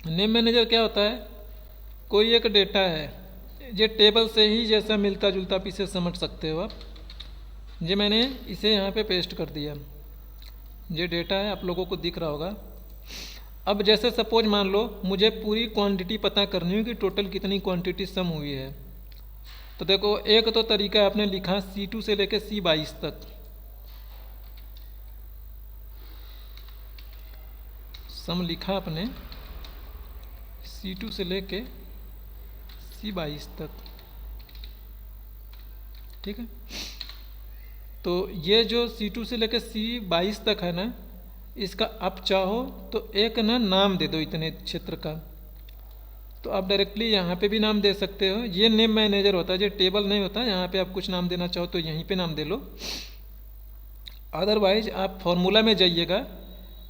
Name manager क्या होता है, कोई एक डेटा है, ये टेबल से ही जैसा मिलता जुलता आप इसे समझ सकते हो आप। ये मैंने इसे यहाँ पे पेस्ट कर दिया, ये डेटा है, आप लोगों को दिख रहा होगा। अब जैसे सपोज मान लो मुझे पूरी क्वांटिटी पता करनी हो कि टोटल कितनी क्वांटिटी सम हुई है, तो देखो एक तो तरीका आपने लिखा C2 से लेकर C22 तक, सम लिखा आपने C2 से लेके C22 तक, ठीक है। तो ये जो C2 से लेकर C22 तक है ना, इसका आप चाहो तो एक ना नाम दे दो इतने क्षेत्र का, तो आप डायरेक्टली यहाँ पे भी नाम दे सकते हो। ये नेम मैनेजर होता है, ये टेबल नहीं होता। यहाँ पे आप कुछ नाम देना चाहो तो यहीं पे नाम दे लो, अदरवाइज आप फॉर्मूला में जाइएगा,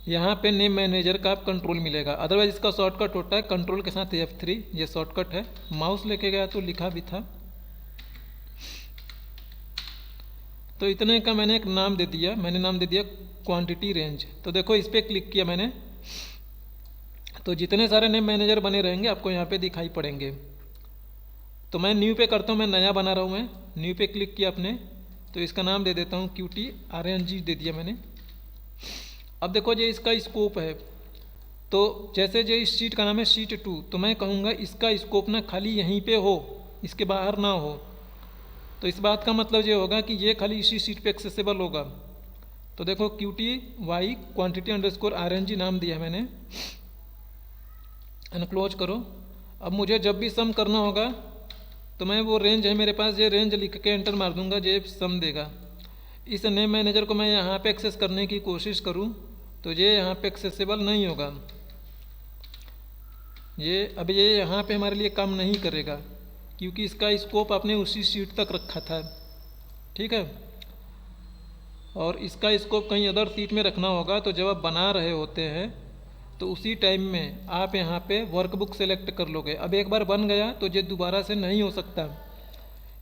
यहाँ पे नेम मैनेजर का आप कंट्रोल मिलेगा। अदरवाइज इसका शॉर्टकट होता है कंट्रोल के साथ F3, ये शॉर्टकट है। माउस लेके गया तो लिखा भी था। तो इतने का मैंने एक नाम दे दिया, मैंने नाम दे दिया क्वांटिटी रेंज। तो देखो इस पर क्लिक किया मैंने, तो जितने सारे नेम मैनेजर बने रहेंगे आपको यहाँ पे दिखाई पड़ेंगे। तो मैं न्यू पे करता हूँ, मैं नया बना रहा हूँ, मैं न्यू पे क्लिक किया आपने, तो इसका नाम दे देता हूँ QTRNG दे दिया मैंने। अब देखो ये इसका स्कोप है, तो जैसे जो इस शीट का नाम है शीट 2, तो मैं कहूँगा इसका स्कोप ना खाली यहीं पे हो, इसके बाहर ना हो। तो इस बात का मतलब ये होगा कि ये खाली इसी शीट पे एक्सेसिबल होगा। तो देखो QTY क्वांटिटी अंडरस्कोर RNG नाम दिया मैंने, अनक्लोज करो। अब मुझे जब भी सम करना होगा तो मैं वो रेंज है मेरे पास, ये रेंज लिख के एंटर मार दूंगा, ये सम देगा। इस नेम मैनेजर को मैं यहाँ पे एक्सेस करने की कोशिश करूँ तो ये यहाँ पे एक्सेसिबल नहीं होगा, ये अब ये यहाँ पे हमारे लिए काम नहीं करेगा, क्योंकि इसका स्कोप आपने उसी शीट तक रखा था, ठीक है। और इसका स्कोप कहीं अदर सीट में रखना होगा, तो जब आप बना रहे होते हैं तो उसी टाइम में आप यहाँ पे वर्कबुक सेलेक्ट कर लोगे। अब एक बार बन गया तो ये दोबारा से नहीं हो सकता,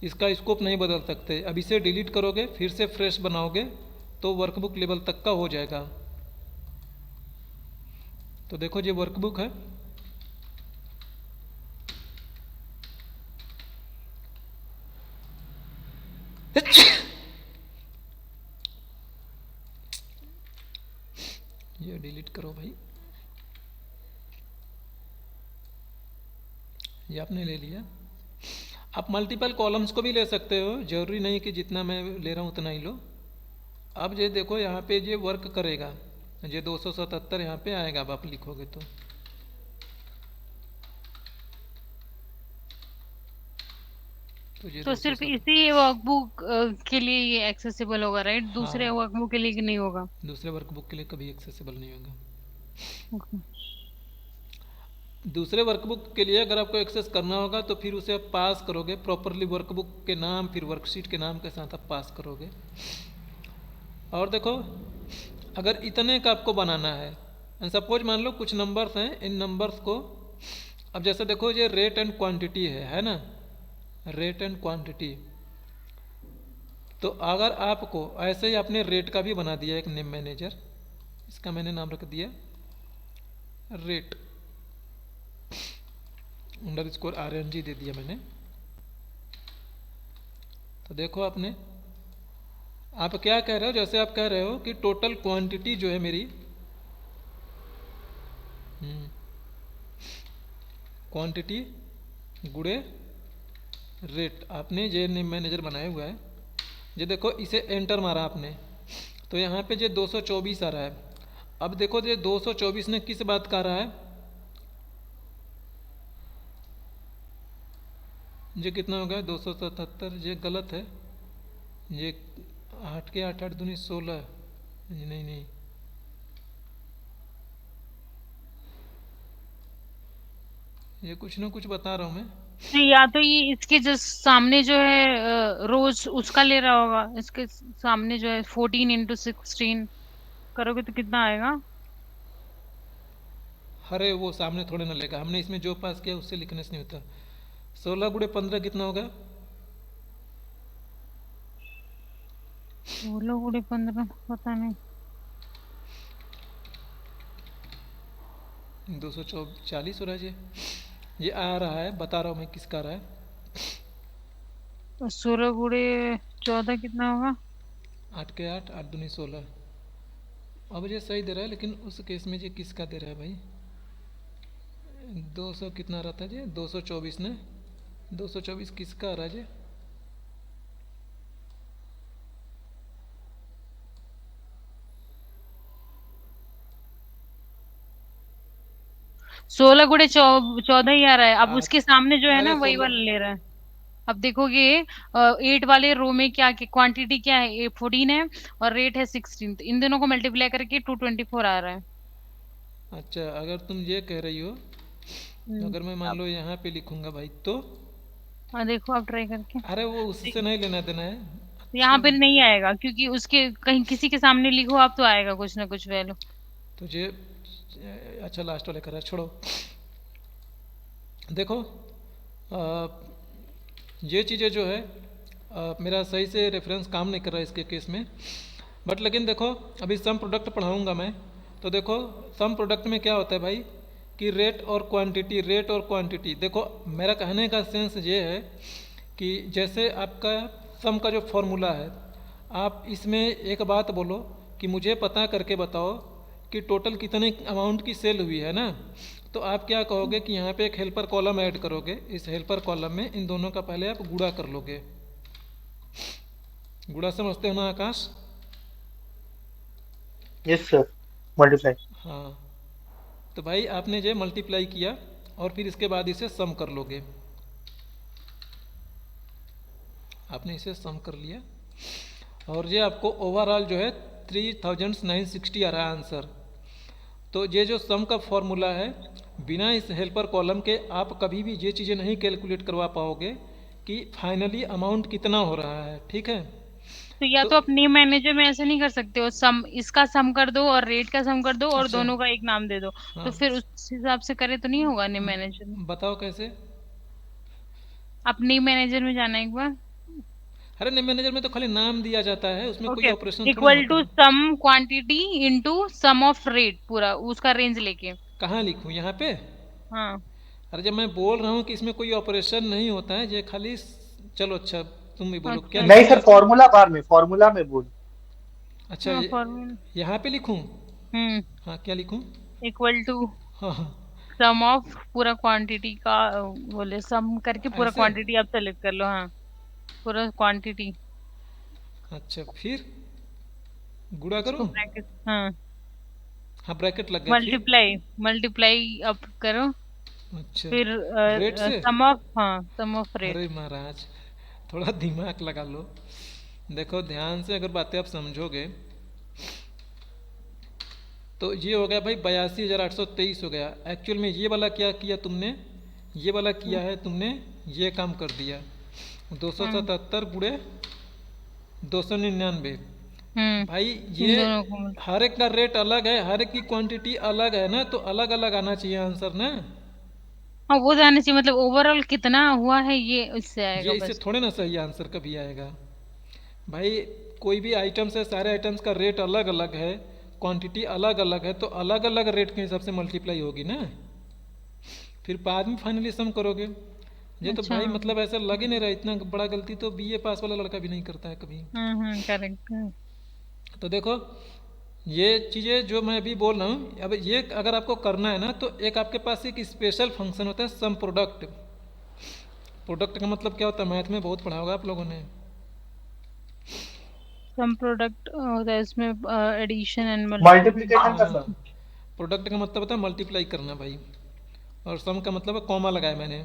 इसका स्कोप नहीं बदल सकते। अब इसे डिलीट करोगे, फिर से फ्रेश बनाओगे तो वर्कबुक लेवल तक का हो जाएगा। तो देखो ये वर्कबुक है, ये डिलीट करो भाई, ये आपने ले लिया। आप मल्टीपल कॉलम्स को भी ले सकते हो, जरूरी नहीं कि जितना मैं ले रहा हूँ उतना ही लो। अब ये देखो यहाँ पे ये वर्क करेगा, ये 277 यहाँ पे आएगा अब आप लिखोगे तो ये तो सिर्फ 277। इसी वर्कबुक के लिए ये एक्सेसिबल होगा, राइट? दूसरे हाँ, वर्कबुक के लिए नहीं होगा? दूसरे वर्कबुक के लिए कभी एक्सेसिबल नहीं होगा। ओके। दूसरे वर्कबुक के लिए अगर आपको एक्सेस करना होगा तो फिर उसे आप पास करोगे प्रॉपरली, वर्कबुक के नाम फिर वर्कशीट के नाम के साथ आप पास करोगे। और देखो अगर इतने का आपको बनाना है, सपोज मान लो कुछ नंबर्स हैं, इन नंबर्स को अब जैसे देखो ये रेट एंड क्वांटिटी है ना, रेट एंड क्वांटिटी। तो अगर आपको ऐसे ही आपने रेट का भी बना दिया एक नेम मैनेजर, इसका मैंने नाम रख दिया रेट अंडरस्कोर RNG दे दिया मैंने। तो देखो आपने, आप क्या कह रहे हो, जैसे आप कह रहे हो कि टोटल क्वांटिटी जो है मेरी, क्वांटिटी गुड़े रेट, आपने जे नेम मैनेजर बनाया हुआ है। ये देखो इसे एंटर मारा आपने, तो यहाँ पे ये 224 आ रहा है। अब देखो ये 224 ने किस बात का आ रहा है, ये कितना हो गया 277, ये गलत है, ये 8 के 8 8 दूनी 16, नहीं नहीं, ये कुछ ना कुछ बता रहा हूँ मैं। तो या तो ये इसके जस्ट सामने जो है रोज उसका ले रहा होगा, इसके सामने जो है 14 into 16 करोगे तो कितना आएगा? अरे वो सामने थोड़े ना लेगा, हमने इसमें जो पास किया उससे लिखने से नहीं होता। 16 × 15 कितना होगा, 16 × 15 पता नहीं। 240 हो रहा है जी। ये आ रहा है, बता रहा हूँ मैं किसका आ रहा है। 16 गुणे 14 कितना होगा? 8 के 8, 8 दूनी 16। अब ये सही दे रहा है, लेकिन उस केस में ये किसका दे रहा है भाई? 200 कितना रहा था जी? 224 ने, 224 किसका आ रहा है जी? 16 गुणे 14 ही आ रहा है। अब आठ, उसके सामने जो है ना अरे वही 16, वाला ले रहा है। अब देखोगे 8 वाले रो में क्या क्वांटिटी क्या है, 14 है और रेट है 16, तो इन दोनों को मल्टीप्लाई करके 224 आ रहा है। अच्छा अगर तुम ये कह रही हो, तो अगर मैं मान अब लो यहाँ पे लिखूंगा भाई तो, हाँ देखो आप ट्राई करके। अरे वो उससे नहीं लेना देना है। यहाँ अच्छा, पे नहीं आएगा क्योंकि उसके कहीं किसी के सामने लिखो आप तो आएगा कुछ ना कुछ वैल्यू। तो ये अच्छा लास्ट वाले करा, छोड़ो। देखो ये चीज़ें जो है मेरा सही से रेफरेंस काम नहीं कर रहा है इसके केस में। बट लेकिन देखो अभी सम प्रोडक्ट पढ़ाऊंगा मैं, तो देखो सम प्रोडक्ट में क्या होता है भाई कि रेट और क्वांटिटी, रेट और क्वांटिटी। देखो मेरा कहने का सेंस ये है कि जैसे आपका सम का जो फॉर्मूला है, आप इसमें एक बात बोलो कि मुझे पता करके बताओ कि टोटल कितने अमाउंट की सेल हुई है ना, तो आप क्या कहोगे कि यहाँ पे एक हेल्पर कॉलम ऐड करोगे, इस हेल्पर कॉलम में इन दोनों का पहले आप गुणा कर लोगे। गुणा समझते हो ना आकाश? Yes sir, multiply. हाँ, तो भाई आपने जो मल्टीप्लाई किया और फिर इसके बाद इसे सम कर लोगे। आपने इसे सम कर लिया और ये आपको ओवरऑल जो है 3960 आ रहा है आंसर। तो ये जो सम का फॉर्मूला है, बिना इस हेल्पर कॉलम के आप कभी भी ये चीज़ें नहीं कैलकुलेट करवा पाओगे कि फाइनली अमाउंट कितना हो रहा है। ठीक है? तो या तो तो अपनी मैनेजर में ऐसे नहीं कर सकते हो, सम इसका सम कर दो और रेट का सम कर दो और अच्छा, दोनों का एक नाम दे दो, तो हाँ, फिर उस हिसाब से करे तो नहीं होगा न्यू मैनेजर में। बताओ कैसे? अपनी मैनेजर में जाना एक बार। अरे नहीं, मैनेजर में तो खाली नाम दिया जाता है, उसमें कोई ओके, ऑपरेशन थोड़ा ना इक्वल होता टू है। Sum quantity into sum of rate, पूरा उसका रेंज लेके। कहाँ लिखूँ, यहाँ पे? हाँ अरे जब मैं बोल रहा हूँ कि इसमें कोई ऑपरेशन नहीं होता है, ये खाली चलो अच्छा, तुम भी बोलो क्या अच्छा। नहीं लिखूँ सर, यहाँ पे? फॉर्मूला बार में, फॉर्मूला में बोल। अच्छा हाँ फॉर्मूला। यहाँ पे लिखूँ? हम्म। हाँ, क्या लिखूँ? इक्वल टू हाँ हाँ, सम ऑफ पूरा क्वांटिटी का, बोले सम करके पूरा ऐसे? क्वांटिटी आप सेलेक्ट कर लो। हाँ पूरा क्वांटिटी, अच्छा फिर गुणा उसको करूँ? ब्रैकेट, हाँ हाँ, ब्रैकेट लग गया, फिर? मल्टीप्लाई, मल्टीप्लाई अप करो। अच्छा, फिर रेट से? सम ऑफ, हाँ सम ऑफ अरे रेट। महाराज, थोड़ा दिमाग लगा लो। देखो ध्यान से अगर बातें आप समझोगे तो ये हो गया भाई 82,823 हो गया। एक्चुअल में ये वाला क्या किया तुमने, ये वाला किया है तुमने, ये काम कर दिया। 277 गुणे 299। हम्म। भाई इन ये दोनों को हर एक का रेट अलग है, हर एक की क्वांटिटी अलग है ना, तो अलग अलग आना चाहिए आंसर ना। हाँ वो जाने चाहिए, मतलब ओवरऑल कितना हुआ है ये इससे आएगा ये इससे बस। थोड़े ना सही आंसर कभी आएगा भाई। कोई भी आइटम्स है, सारे आइटम्स का रेट अलग अलग है, क्वांटिटी अलग अलग है, तो अलग अलग रेट के हिसाब से मल्टीप्लाई होगी ना, फिर बाद में फाइनली सम करोगे। ये तो अच्छा। भाई मतलब ऐसा लग ही नहीं रहा, इतना बड़ा गलती तो बीए पास वाला लड़का भी नहीं करता है कभी। करेक्ट। तो देखो ये चीज़ें जो मैं अभी बोल रहा हूँ, अब ये अगर आपको करना है ना, तो एक आपके पास एक स्पेशल फंक्शन होता है सम प्रोडक्ट। प्रोडक्ट का मतलब क्या होता है, मैथ में बहुत पढ़ा होगा आप लोगों ने। सम प्रोडक्ट होता है इसमें एडिशन एंड मल्टीप्लीकेशन का हाँ, सर। प्रोडक्ट का मतलब होता है मल्टीप्लाई करना भाई, और सम का मतलब है कॉमा लगाया मैंने।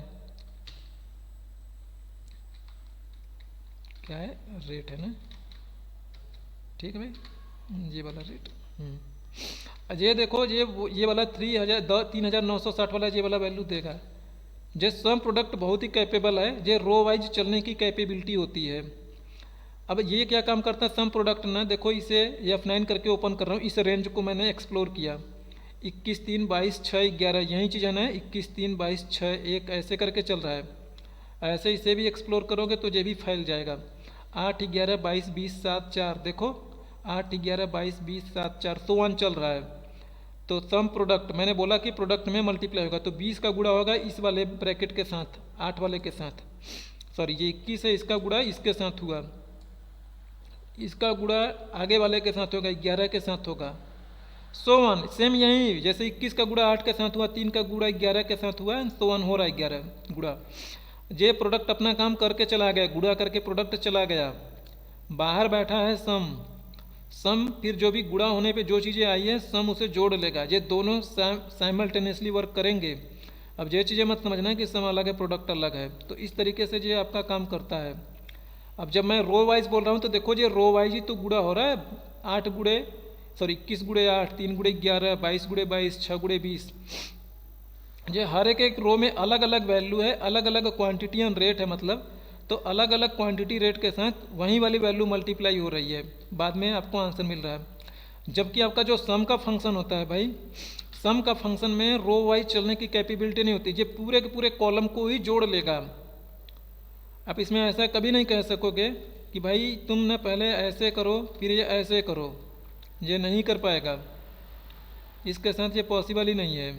क्या है, रेट है ना, ठीक है भाई, ये वाला रेट। ये देखो ये वाला 3,960 वाला ये वाला वैल्यू देगा। जे सम प्रोडक्ट बहुत ही कैपेबल है, ये रो वाइज चलने की कैपेबिलिटी होती है। अब ये क्या काम करता है सम प्रोडक्ट ना, देखो इसे F9 करके ओपन कर रहा हूँ, इस रेंज को मैंने एक्सप्लोर किया। 21, 3, 22, 6, 11 यही चीज़ है ना, 21, 3, 22, 6, 1 ऐसे करके चल रहा है। ऐसे इसे भी एक्सप्लोर करोगे तो ये भी फैल जाएगा। 8, 11, 22, 20, 7, 4, देखो 8, 11, 22, 20, 7, 4 1 चल रहा है। तो सम प्रोडक्ट मैंने बोला कि प्रोडक्ट में मल्टीप्लाई होगा, तो 20 का गुणा होगा इस वाले ब्रैकेट के साथ, 8 वाले के साथ, सॉरी ये 21 है, इसका गुणा इसके साथ हुआ, इसका गुणा आगे वाले के साथ होगा, 11 के साथ होगा, सो वन सेम यही, जैसे 21 का गुणा 8 के साथ हुआ, 3 का गुणा 11 के साथ हुआ, सो वन हो रहा है 11 गुणा। ये प्रोडक्ट अपना काम करके चला गया, गुणा करके प्रोडक्ट चला गया, बाहर बैठा है सम फिर जो भी गुणा होने पे जो चीज़ें आई है सम उसे जोड़ लेगा, ये दोनों साइमल्टेनियसली वर्क करेंगे। अब ये चीज़ें मत समझना कि सम अलग है प्रोडक्ट अलग है, तो इस तरीके से ये आपका काम करता है। अब जब मैं रो वाइज बोल रहा हूँ तो देखो ये रो वाइज ही तो गुणा हो रहा है, 21 गुणे 8, 3 गुणे 11, 22 गुणे 22, 6 गुणे 20, ये हर एक रो में अलग अलग वैल्यू है, अलग अलग क्वांटिटी एंड रेट है, मतलब तो अलग अलग क्वांटिटी रेट के साथ वहीं वाली वैल्यू मल्टीप्लाई हो रही है, बाद में आपको आंसर मिल रहा है। जबकि आपका जो सम का फंक्शन होता है भाई, सम का फंक्शन में रो वाइज चलने की कैपेबिलिटी नहीं होती, ये पूरे के पूरे कॉलम को ही जोड़ लेगा। आप इसमें ऐसा कभी नहीं कह सकोगे कि भाई तुम ना पहले ऐसे करो फिर ये ऐसे करो, ये नहीं कर पाएगा, इसके साथ ये पॉसिबल ही नहीं है,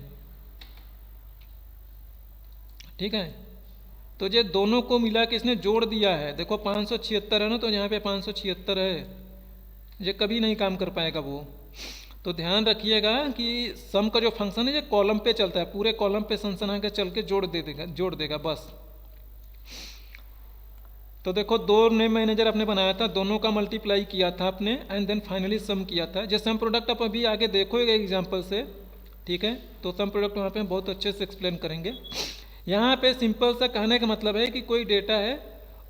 ठीक है। तो ये दोनों को मिला के इसने जोड़ दिया है, देखो 576 है ना, तो यहाँ पे 576 है, ये कभी नहीं काम कर पाएगा वो। तो ध्यान रखिएगा कि सम का जो फंक्शन है ये कॉलम पे चलता है, पूरे कॉलम पे सनसना के चल के जोड़ देगा बस। तो देखो दो नए मैनेजर आपने बनाया था, दोनों का मल्टीप्लाई किया था आपने एंड देन फाइनली सम किया था। जैसे सम प्रोडक्ट आप अभी आगे देखोगे एग्जाम्पल से, ठीक है, तो सम प्रोडक्ट वहाँ पे बहुत अच्छे से एक्सप्लेन करेंगे। यहाँ पे सिंपल सा कहने का मतलब है कि कोई डेटा है,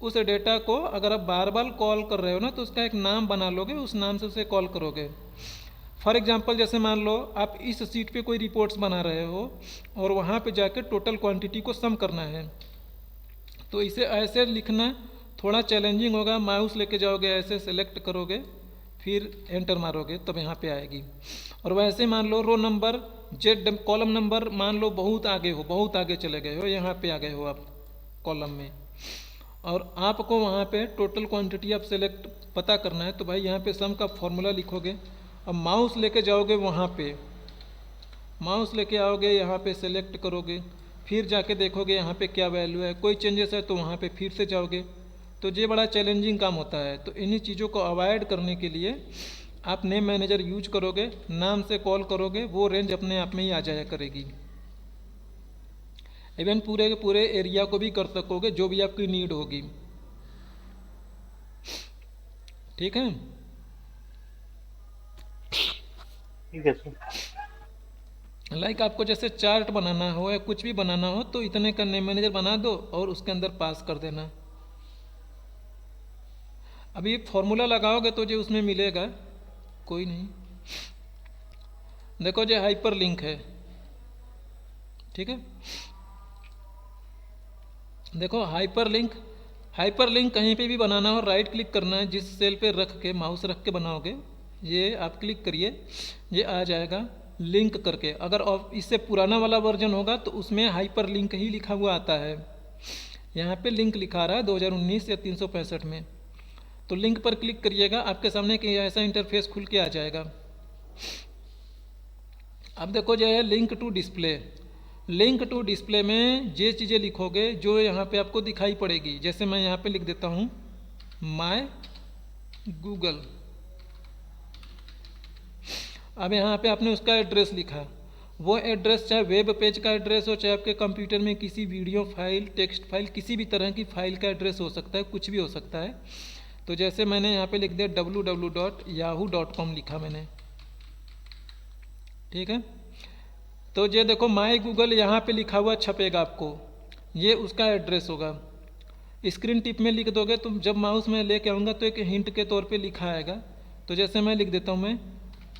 उस डेटा को अगर आप बार बार कॉल कर रहे हो ना तो उसका एक नाम बना लोगे, उस नाम से उसे कॉल करोगे। फॉर एग्जांपल जैसे मान लो आप इस सीट पे कोई रिपोर्ट्स बना रहे हो और वहाँ पे जाकर टोटल क्वांटिटी को सम करना है, तो इसे ऐसे लिखना थोड़ा चैलेंजिंग होगा। माउस लेके जाओगे, ऐसे सेलेक्ट करोगे, फिर एंटर मारोगे तब यहाँ पे आएगी। और वैसे मान लो row number Z column number मान लो बहुत आगे हो, बहुत आगे चले गए हो, यहाँ पे आ गए हो आप कॉलम में, और आपको वहाँ पे टोटल क्वांटिटी आप सेलेक्ट पता करना है, तो भाई यहाँ पे सम का फॉर्मूला लिखोगे। अब माउस लेके जाओगे वहाँ पे, माउस लेके आओगे, यहाँ पे सेलेक्ट करोगे, फिर जाके देखोगे यहाँ पे क्या वैल्यू है, कोई चेंजेस है तो वहाँ पे फिर से जाओगे। तो ये बड़ा चैलेंजिंग काम होता है। तो इन्हीं चीज़ों को अवॉइड करने के लिए आप नेम मैनेजर यूज करोगे, नाम से कॉल करोगे, वो रेंज अपने आप में ही आ जाया करेगी। इवन पूरे के पूरे एरिया को भी कर सकोगे जो भी आपकी नीड होगी, ठीक है। ठीक है सर। लाइक आपको जैसे चार्ट बनाना हो या कुछ भी बनाना हो तो इतने का नेम मैनेजर बना दो और उसके अंदर पास कर देना। अभी फॉर्मूला लगाओगे तो जो उसमें मिलेगा कोई नहीं। देखो जो हाइपर लिंक है, ठीक है, देखो हाइपर लिंक कहीं पे भी बनाना हो राइट क्लिक करना है, जिस सेल पे रख के माउस रख के बनाओगे, ये आप क्लिक करिए, ये आ जाएगा लिंक करके। अगर इससे पुराना वाला वर्जन होगा तो उसमें हाइपर लिंक ही लिखा हुआ आता है, यहाँ पे लिंक लिखा रहा है 2019 या 365 में। तो लिंक पर क्लिक करिएगा, आपके सामने कि ऐसा इंटरफेस खुल के आ जाएगा। अब देखो जो है link to display, link to display में ये चीज़ें लिखोगे जो यहाँ पे आपको दिखाई पड़ेगी। जैसे मैं यहाँ पे लिख देता हूँ माय गूगल। अब यहाँ पे आपने उसका एड्रेस लिखा, वो एड्रेस चाहे वेब पेज का एड्रेस हो, चाहे आपके कंप्यूटर में किसी वीडियो फाइल, टेक्स्ट फाइल, किसी भी तरह की फाइल का एड्रेस हो सकता है, कुछ भी हो सकता है। तो जैसे मैंने यहाँ पे लिख दिया www.yahoo.com लिखा मैंने, ठीक है। तो ये देखो माय गूगल यहाँ पे लिखा हुआ छपेगा आपको, ये उसका एड्रेस होगा। स्क्रीन टिप में लिख दोगे तो जब माउस में लेके आऊँगा तो एक हिंट के तौर पे लिखा आएगा। तो जैसे मैं लिख देता हूँ, मैं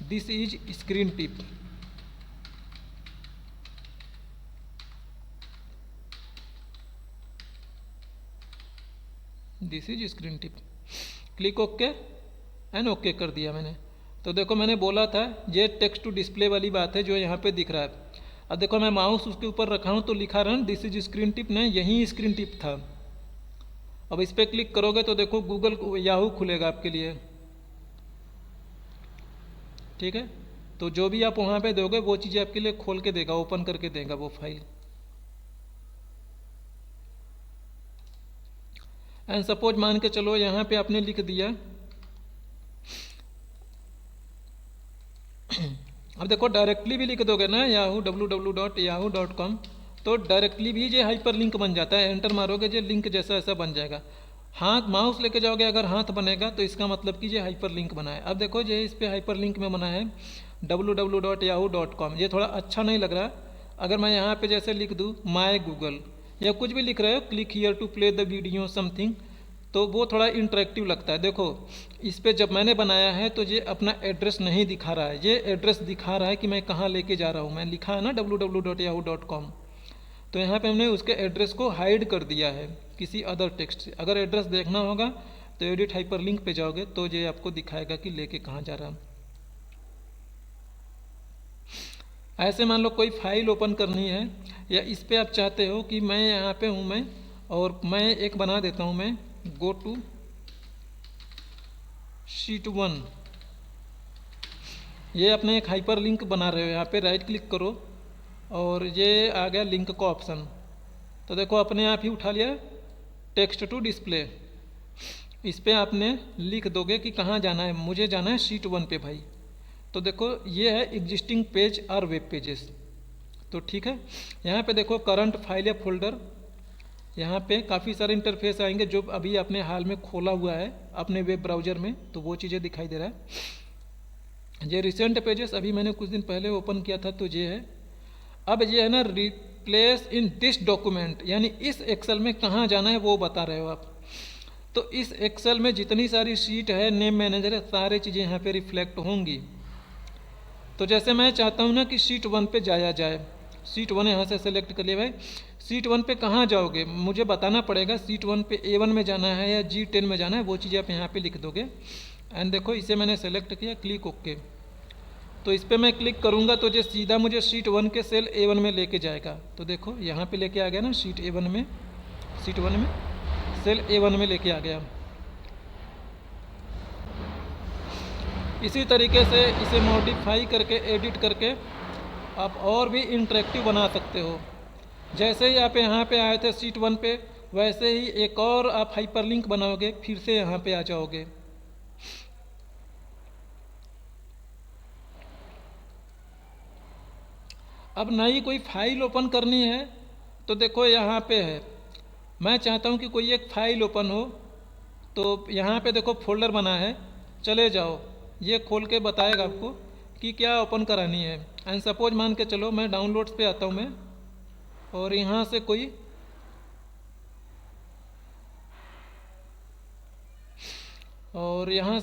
this is screen tip, this is screen tip, click okay and okay कर दिया मैंने। तो देखो मैंने बोला था ये टेक्स्ट टू डिस्प्ले वाली बात है जो यहाँ पे दिख रहा है। अब देखो मैं माउस उसके ऊपर रखा हूँ तो लिखा रहा दिस इज स्क्रीन टिप, नहीं यही स्क्रीन टिप था। अब इस पर क्लिक करोगे तो देखो गूगल याहू खुलेगा आपके लिए, ठीक है। तो जो भी आप वहाँ पे दोगे वो चीज़ें आपके लिए खोल के देगा, ओपन करके देगा वो फाइल। एंड सपोज मान के चलो यहाँ पे आपने लिख दिया, अब देखो डायरेक्टली भी लिख दोगे ना yahoo.com तो डायरेक्टली भी ये हाइपर लिंक बन जाता है। एंटर मारोगे जो लिंक जैसा ऐसा बन जाएगा। हाथ माउस लेके जाओगे अगर हाथ बनेगा तो इसका मतलब कि ये हाइपर लिंक बना है। अब देखो ये इस पे हाइपर लिंक में बना है www.yahoo.com। ये थोड़ा अच्छा नहीं लग रहा। अगर मैं यहाँ पे जैसे लिख दूँ माय गूगल या कुछ भी लिख रहे हो, click here to play the video something, तो वो थोड़ा इंटरेक्टिव लगता है। देखो इस पे जब मैंने बनाया है तो ये अपना एड्रेस नहीं दिखा रहा है, ये एड्रेस दिखा रहा है कि मैं कहाँ लेके जा रहा हूँ। मैं लिखा है ना www.yahoo.com, तो यहाँ पे हमने उसके एड्रेस को हाइड कर दिया है किसी अदर टेक्स्ट से। अगर एड्रेस देखना होगा तो एडिट हाइपर लिंक पे जाओगे तो ये आपको दिखाएगा कि लेके कहाँ जा रहा है। ऐसे मान लो कोई फाइल ओपन करनी है या इस पे आप चाहते हो कि मैं यहाँ पे हूँ मैं, और मैं एक बना देता हूँ, मैं गो टू शीट 1, ये अपने एक हाइपर लिंक बना रहे हो। यहाँ पे राइट क्लिक करो और ये आ गया लिंक का ऑप्शन, तो देखो अपने आप ही उठा लिया टेक्स्ट टू डिस्प्ले। इस पे आपने लिख दोगे कि कहाँ जाना है, मुझे जाना है शीट 1 पे भाई। तो देखो ये है एग्जिस्टिंग पेज और वेब पेजेस, तो ठीक है। यहाँ पे देखो करंट फाइल या फोल्डर, यहाँ पे काफ़ी सारे इंटरफेस आएंगे जो अभी आपने हाल में खोला हुआ है अपने वेब ब्राउज़र में, तो वो चीज़ें दिखाई दे रहा है। ये रिसेंट पेजेस अभी मैंने कुछ दिन पहले ओपन किया था, तो ये है। अब ये है ना रिप्लेस इन दिस डॉक्यूमेंट, यानी इस एक्सेल में कहाँ जाना है वो बता रहे हो आप। तो इस एक्सेल में जितनी सारी शीट है, नेम मैनेजर है, सारी चीज़ें यहाँ पे रिफ्लेक्ट होंगी। तो जैसे मैं चाहता हूँ ना कि शीट 1 पे जाया जाए, शीट 1 यहाँ से सेलेक्ट कर लिया भाई। शीट 1 पे कहाँ जाओगे मुझे बताना पड़ेगा, शीट 1 पे A1 में जाना है या G10 में जाना है, वो चीज़ें आप यहाँ पे लिख दोगे। एंड देखो इसे मैंने सेलेक्ट किया, क्लिक ओके। तो इस पर मैं क्लिक करूँगा तो ये सीधा मुझे शीट 1 के सेल A1 में लेके जाएगा। तो देखो यहाँ पे लेके आ गया ना शीट A1 में, शीट 1 में सेल A1 में लेके आ गया। इसी तरीके से इसे मॉडिफाई करके एडिट करके आप और भी इंटरेक्टिव बना सकते हो। जैसे ही आप यहाँ पे आए थे शीट 1 पे, वैसे ही एक और आप हाइपरलिंक बनाओगे, फिर से यहाँ पे आ जाओगे। अब नई कोई फाइल ओपन करनी है तो देखो यहाँ पे है, मैं चाहता हूँ कि कोई एक फाइल ओपन हो, तो यहाँ पे देखो फोल्डर बना है, चले जाओ, ये खोल के बताएगा आपको कि क्या ओपन करानी है। एंड सपोज मान के चलो मैं डाउनलोड्स पे आता हूँ मैं, और यहाँ से कोई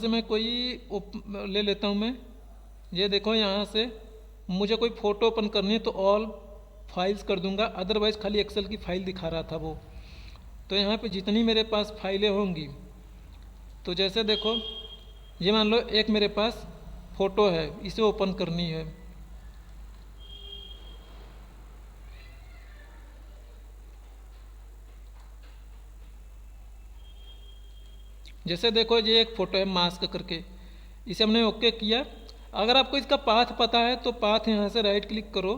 मैं कोई ले लेता हूँ मैं। ये देखो यहाँ से मुझे कोई फ़ोटो ओपन करनी है तो ऑल फाइल्स कर दूंगा, अदरवाइज़ खाली एक्सेल की फ़ाइल दिखा रहा था वो। तो यहाँ पे जितनी मेरे पास फाइलें होंगी, तो जैसे देखो ये मान लो एक मेरे पास फ़ोटो है, इसे ओपन करनी है। जैसे देखो ये एक फ़ोटो है मास्क करके, इसे हमने ओके किया। अगर आपको इसका पाथ पता है तो पाथ यहाँ से राइट क्लिक करो,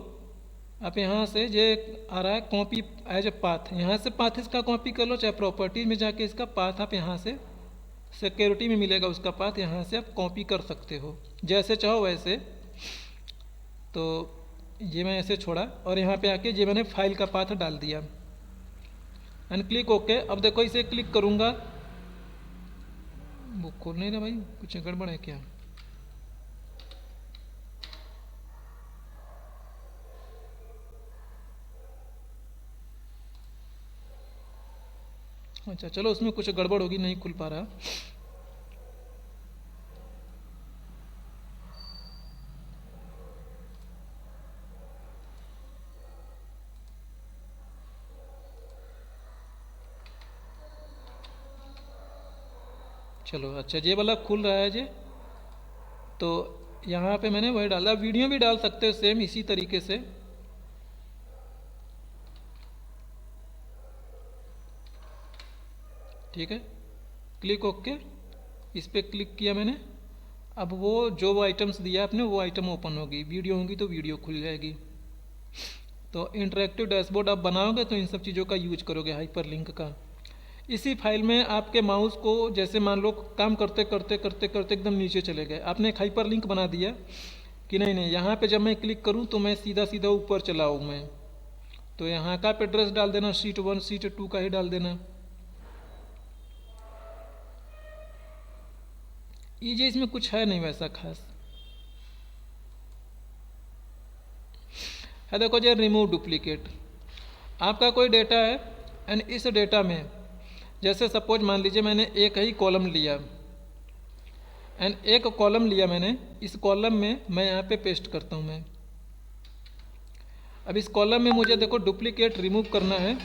आप यहाँ से ये आ रहा है कॉपी एज ए पाथ, यहाँ से पाथ इसका कॉपी कर लो, चाहे प्रॉपर्टीज में जाके इसका पाथ आप यहाँ से सिक्योरिटी में मिलेगा उसका पाथ, यहाँ से आप कॉपी कर सकते हो जैसे चाहो वैसे। तो ये मैं ऐसे छोड़ा और यहाँ पे आके ये मैंने फाइल का पाथ डाल दिया एंड क्लिक ओके। अब देखो इसे क्लिक करूँगा, वो खोल नहीं रहा भाई, कुछ गड़बड़ है क्या? अच्छा चलो, उसमें कुछ गड़बड़ होगी, नहीं खुल पा रहा। चलो अच्छा, ये वाला खुल रहा है। ये तो यहाँ पे मैंने वही डाला, वीडियो भी डाल सकते हो सेम इसी तरीके से। ठीक है, क्लिक ओके, इस पर क्लिक किया मैंने। अब वो आइटम्स दिया आपने वो आइटम ओपन होगी, वीडियो होगी तो वीडियो खुल जाएगी। तो इंटरेक्टिव डैशबोर्ड आप बनाओगे तो इन सब चीज़ों का यूज करोगे, हाइपरलिंक का। इसी फाइल में आपके माउस को जैसे मान लो काम करते करते करते करते एकदम नीचे चले गए, आपने एक हाइपरलिंक बना दिया कि नहीं नहीं यहाँ पे जब मैं क्लिक करूँ तो मैं सीधा सीधा ऊपर चला आऊँ मैं, तो यहाँ का आप एड्रेस डाल देना, शीट 1 शीट 2 का ही डाल देना। ये इसमें कुछ है नहीं वैसा खास है। देखो जो रिमूव डुप्लीकेट, आपका कोई डेटा है एंड इस डेटा में जैसे सपोज मान लीजिए मैंने एक ही कॉलम लिया एंड एक कॉलम लिया मैंने, इस कॉलम में मैं यहाँ पे पेस्ट करता हूँ मैं। अब इस कॉलम में मुझे देखो डुप्लीकेट रिमूव करना है।